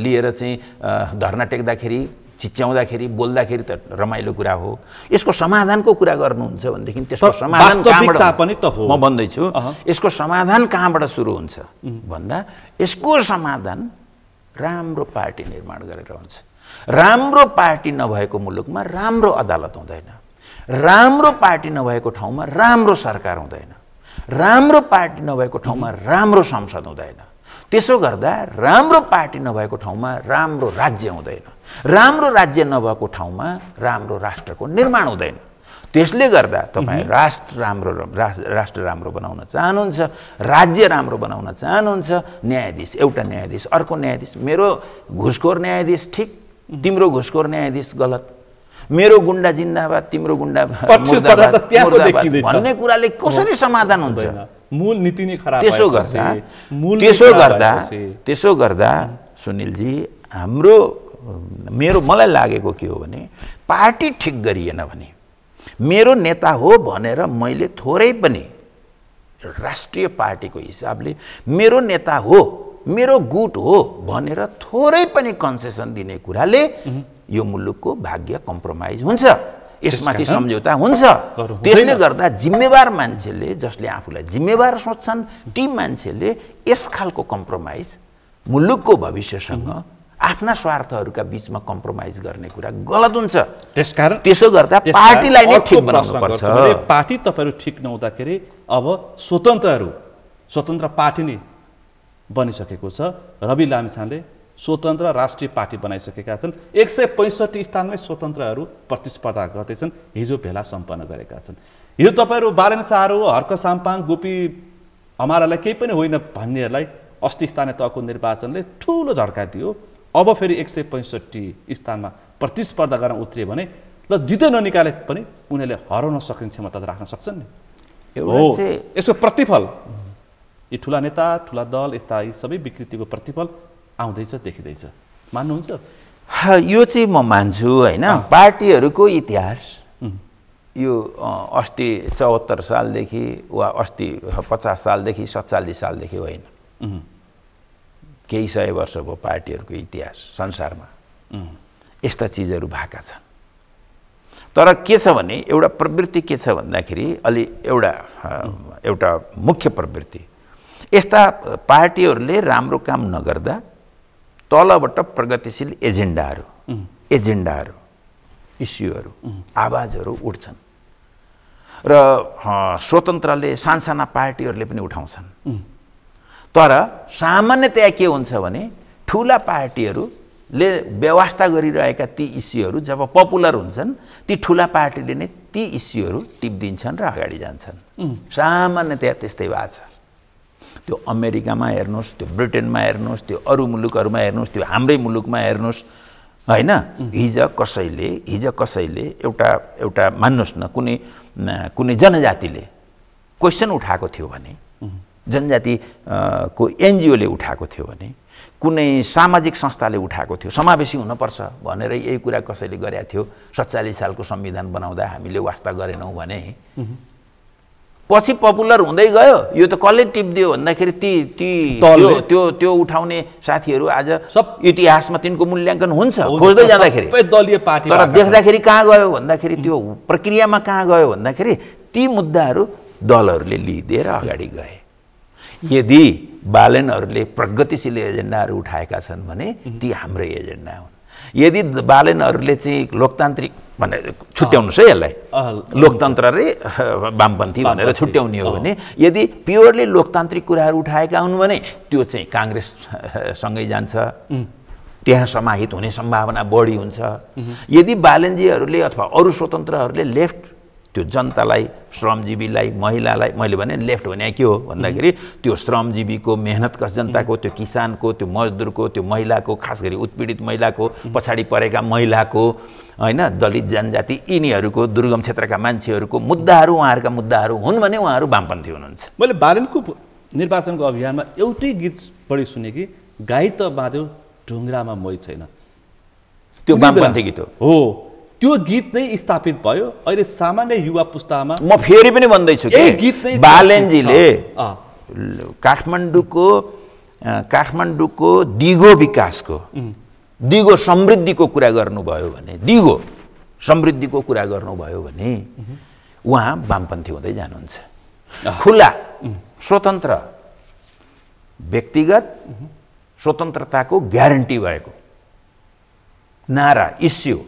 लिएर चाहिँ धरना टेक्दाखेरि, चिच्याउँदाखेरि, बोल्दाखेरि त रमाइलो कुरा हो। यसको समाधानको कुरा गर्नुहुन्छ भनेदेखि त्यसको समाधान कहाँबाट पनि त हो। म भन्दैछु यसको समाधान कहाँबाट सुरु हुन्छ भन्दा यसको समाधान राम्रो पार्टी निर्माण गरेर हुन्छ। राम्रो पार्टी नभएको मुलुकमा राम्रो अदालत हुँदैन, राम्रो पार्टी नभएको ठाउँमा राम्रो सरकार हुँदैन, राम्रो पार्टी नभएको ठाउँमा राम्रो संसद हुँदैन। त्यसो गर्दा राम्रो पार्टी नभएको ठाउँमा राम्रो राज्य हुँदैन, राम्रो राज्य नभएको ठाउँमा राम्रो राष्ट्रको निर्माण हुँदैन। त्यसले गर्दा तपाईँ राष्ट्र राम्रो बनाउन चाहनुहुन्छ, राज्य राम्रो बनाउन चाहनुहुन्छ, न्यायाधीश एउटा न्यायाधीश अर्को न्यायाधीश, मेरो घुसखोर न्यायाधीश ठिक, तिम्रो घुसखोर न्यायाधीश गलत, मेरो गुन्डा जिन्दाबाद, तिम्रो गुन्डा भन्ने कुराले कसरी समाधान हुन्छ? मूल नीति नै खराब। त्यसो गर्दा सुनिलजी मलाई लागेको के हो भने पार्टी ठिक गरिएन भने मेरो नेता हो भनेर मैले थोरै पनि राष्ट्रिय पार्टीको हिसाबले मेरो नेता हो, मेरो गुट हो भनेर थोरै पनि कन्सेसन दिने कुराले यो मुलुकको भाग्य कम्प्रोमाइज हुन्छ, यसमाथि सम्झौता हुन्छ। त्यसले गर्दा जिम्मेवार मान्छेले, जसले आफूलाई जिम्मेवार सोच्छन्, ती मान्छेले यस खालको कम्प्रोमाइज मुलुकको भविष्यसँग आफ्ना स्वार्थहरूका बीचमा कम्प्रोमाइज गर्ने कुरा गलत हुन्छ। त्यसकारण त्यसो गर्दा पार्टीलाई नै ठिक बनाउनु पर्छ। पार्टी तपाईहरु ठिक नहुँदाखेरि अब स्वतन्त्र पार्टी नै बनिसकेको छ। रवि लामिछानेले स्वतन्त्र राष्ट्रिय पार्टी बनाइसकेका छन्। 165 स्थानमै स्वतन्त्रहरू प्रतिस्पर्धा गर्दैछन्। हिजो भेला सम्पन्न गरेका छन्। हिजो तपाईहरु बालेन शाहरु, हर्क साम्पाङ, गोपी हमारालाई केही पनि होइन भन्नेहरूलाई अस्ति स्थानीय तहको निर्वाचनले ठूलो झड्का दियो। अब फेरि 165 स्थानमा प्रतिस्पर्धा गर्न उत्रियो भने ल जिते ननिकाले पनि उनीहरूले हराउन सक्ने क्षमता राख्न सक्छन् नि। यसको प्रतिफल यी ठुला नेता, ठुला दल, यस्ता यी सबै विकृतिको प्रतिफल आउँदैछ, देखिँदैछ। मान्नुहुन्छ? यो चाहिँ म मान्छु हैन। पार्टीहरूको इतिहास यो अस्ति 74 सालदेखि वा अस्ति 50 सालदेखि 47 सालदेखि होइन, केही सय वर्ष भयो पार्टीहरूको इतिहास संसारमा यस्ता चिजहरू भएका छन्। तर के छ भने एउटा प्रवृत्ति के छ भन्दाखेरि अलि एउटा मुख्य प्रवृत्ति, यस्ता पार्टीहरूले राम्रो काम नगर्दा तलबाट प्रगतिशील एजेन्डाहरू इस्युहरू आवाजहरू उठ्छन् र स्वतन्त्रले सानसाना पार्टीहरूले पनि उठाउँछन्। तर सामान्यतया के हुन्छ भने ठुला पार्टीहरूले व्यवस्था गरिरहेका ती इस्युहरू जब पपुलर हुन्छन् ती ठुला पार्टीले नै ती इस्युहरू टिप्दिन्छन् र अगाडि जान्छन्। सामान्यतया त्यस्तै भएको छ। त्यो अमेरिकामा हेर्नुहोस्, त्यो ब्रिटेनमा हेर्नुहोस्, त्यो अरू मुलुकहरूमा हेर्नुहोस्, त्यो हाम्रै मुलुकमा हेर्नुहोस् हैन। हिजो कसैले एउटा मान्नुहोस् न कुनै जनजातिले क्वेसन उठाएको थियो भने, जनजाति को एनजिओले उठाएको थियो भने, कुनै सामाजिक संस्थाले उठाएको थियो समावेशी हुनुपर्छ भनेर यही कुरा कसैले गरेको थियो 47 सालको संविधान बनाउँदा हामीले वास्ता गरेनौँ भने पछि पपुलर हुँदै गयो। यो त कसले टिप्दियो भन्दाखेरि त्यो उठाउने साथीहरू आज सब इतिहासमा तिनको मूल्याङ्कन हुन्छ खोज्दै जाँदाखेरि, तर देख्दाखेरि कहाँ गयो भन्दाखेरि त्यो प्रक्रियामा कहाँ गयो भन्दाखेरि ती मुद्दाहरू दलहरूले लिइदिएर अगाडि गए। यदि बालेनहरूले प्रगतिशील एजेन्डाहरू उठाएका छन् भने ती हाम्रै एजेन्डा हुन्। यदि बालेनहरूले चाहिँ लोकतान्त्रिक भनेर छुट्याउनुहोस् है, यसलाई लोकतन्त्र र वामपन्थी भनेर छुट्याउने हो भने, यदि प्योरली लोकतान्त्रिक कुराहरू उठाएका हुन् भने त्यो चाहिँ काङ्ग्रेससँगै जान्छ, त्यहाँ समाहित हुने सम्भावना बढी हुन्छ। यदि बालेनजीहरूले अथवा अरू स्वतन्त्रहरूले लेफ्ट त्यो जनतालाई, श्रमजीवीलाई, महिलालाई, मैले भने लेफ्ट भने के हो भन्दाखेरि त्यो श्रमजीवीको, मेहनतकश जनताको, त्यो किसानको, त्यो मजदुरको, त्यो महिलाको, खास गरी उत्पीडित महिलाको, पछाडि परेका महिलाको हैन, दलित जनजाति यिनीहरूको, दुर्गम क्षेत्रका मान्छेहरूको मुद्दाहरू उहाँहरूका मुद्दाहरू हुन् भने उहाँहरू वामपन्थी हुनुहुन्छ। मैले बालेनको निर्वाचनको अभियानमा एउटै गीत बढी सुने कि गाई त बाँध्यो ढुङ्ग्रामा मै छैन, त्यो वामपन्थी गीत हो। त्यो गीत नै स्थापित भयो। अहिले सामान्य युवा पुस्तामा म फेरि पनि भन्दैछु कि बालेनजीले काठमाडौँको दिगो विकासको, दिगो समृद्धिको कुरा गर्नुभयो भने, दिगो समृद्धिको कुरा गर्नुभयो भने उहाँ वामपन्थी हुँदै जानुहुन्छ। खुला स्वतन्त्र व्यक्तिगत स्वतन्त्रताको ग्यारेन्टी भएको नारा इस्यु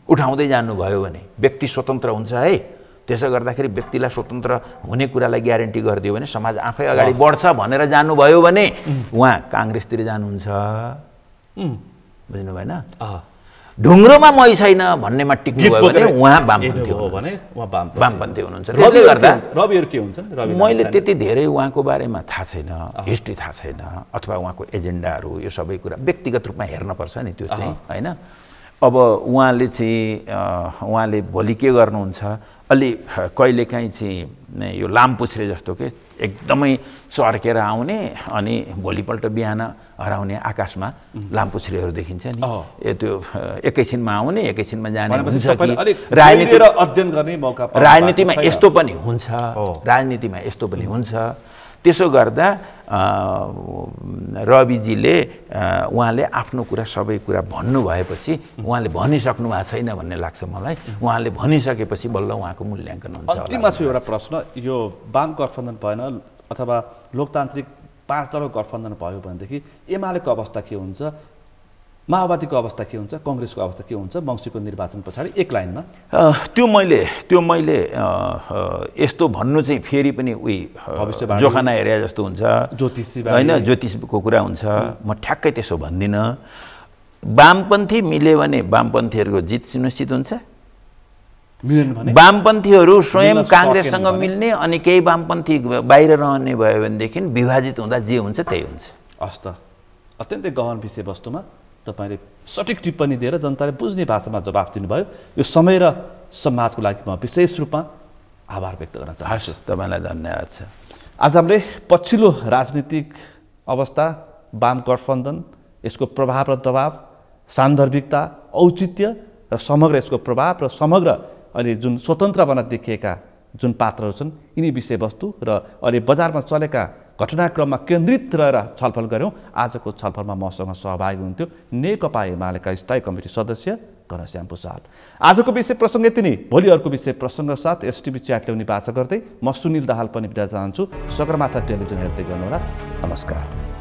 उठाउँदै जानुभयो भने व्यक्ति स्वतन्त्र हुन्छ है। त्यसो गर्दाखेरि व्यक्तिलाई स्वतन्त्र हुने कुरालाई ग्यारेन्टी गरिदियो भने समाज आफै अगाडि बढ्छ भनेर जानुभयो भने उहाँ काङ्ग्रेसतिर जानुहुन्छ। बुझ्नु भएन? ढुङ्ग्रोमा मै छैन भन्नेमा टिक्नुभयो भने उहाँ वामपन्थी हुनुहुन्छ। त्यसले गर्दा रविहरू के हुन्छन्, मैले त्यति धेरै उहाँको बारेमा थाहा छैन, हिस्ट्री थाहा छैन, अथवा उहाँको एजेन्डाहरू, यो सबै कुरा व्यक्तिगत रूपमा हेर्नुपर्छ नि त्यो चाहिँ हैन। अब उहाँले भोलि के गर्नुहुन्छ, अलि कहिलेकाहीँ चाहिँ यो लामपुच्छ्रे जस्तो के एकदमै चर्केर आउने अनि भोलिपल्ट बिहान हराउने आकाशमा लामपुच्छ्रेहरू देखिन्छ नि, त्यो एकैछिनमा आउने एकैछिनमा जाने हुन्छ कि राजनीतिमा यस्तो पनि हुन्छ, राजनीतिमा यस्तो पनि हुन्छ। त्यसो गर्दा रविजीले उहाँले आफ्नो कुरा सबै कुरा भन्नु भएपछि उहाँले भनिसक्नु भएको छैन भन्ने लाग्छ मलाई। उहाँले भनिसकेपछि बल्ल उहाँको मूल्याङ्कन हुन्छ। अन्तिममा छ एउटा प्रश्न, यो वाम गठबन्धन भएन अथवा लोकतान्त्रिक 5 दलको गठबन्धन भयो भनेदेखि एमालेको अवस्था के हुन्छ, माओवादीको अवस्था के हुन्छ, काङ्ग्रेसको अवस्था के हुन्छ मङ्सिरको निर्वाचन पछाडि एक लाइनमा? त्यो मैले यस्तो भन्नु चाहिँ फेरि पनि जोखाना हेरे जस्तो हुन्छ, होइन, ज्योतिषको कुरा हुन्छ। म ठ्याक्कै त्यसो भन्दिनँ। वामपन्थी मिल्यो भने वामपन्थीहरूको जित सुनिश्चित हुन्छ। वामपन्थीहरू स्वयं काङ्ग्रेससँग मिल्ने अनि केही वामपन्थी बाहिर रहने भयो भनेदेखि विभाजित हुँदा जे हुन्छ त्यही हुन्छ। हस् त, अत्यन्तै गहन विषयवस्तुमा तपाईले सठिक टिप्पणी दिएर जनताले बुझ्ने भाषामा जवाफ दिनुभयो। यो समय र समाजको लागि म विशेष रूपमा आभार व्यक्त गर्न चाहन्छु। तपाईँलाई धन्यवाद छ। आज हामीले पछिल्लो राजनीतिक अवस्था, वाम गठबन्धन, यसको प्रभाव र दबाव, सान्दर्भिकता, औचित्य र समग्र यसको प्रभाव र समग्र अहिले जुन स्वतन्त्र बन्न देखिएका जुन पात्रहरू छन् यिनी विषयवस्तु र अहिले बजारमा चलेका घटनाक्रममा केन्द्रित रहेर छलफल गऱ्यौँ। आजको छलफलमा मसँग सहभागी हुनुहुन्थ्यो नेकपा एमालेका स्थायी कमिटी सदस्य घनश्याम भुसाल। आजको विषय प्रसङ्ग यति नै। भोलि अर्को विषय प्रसङ्ग साथ एसटिभी च्याट ल्याउने बाचा गर्दै म सुनिल दाहाल पनि बिदा चाहन्छु। सगरमाथा टेलिभिजन हेर्दै गर्नुहोला। नमस्कार।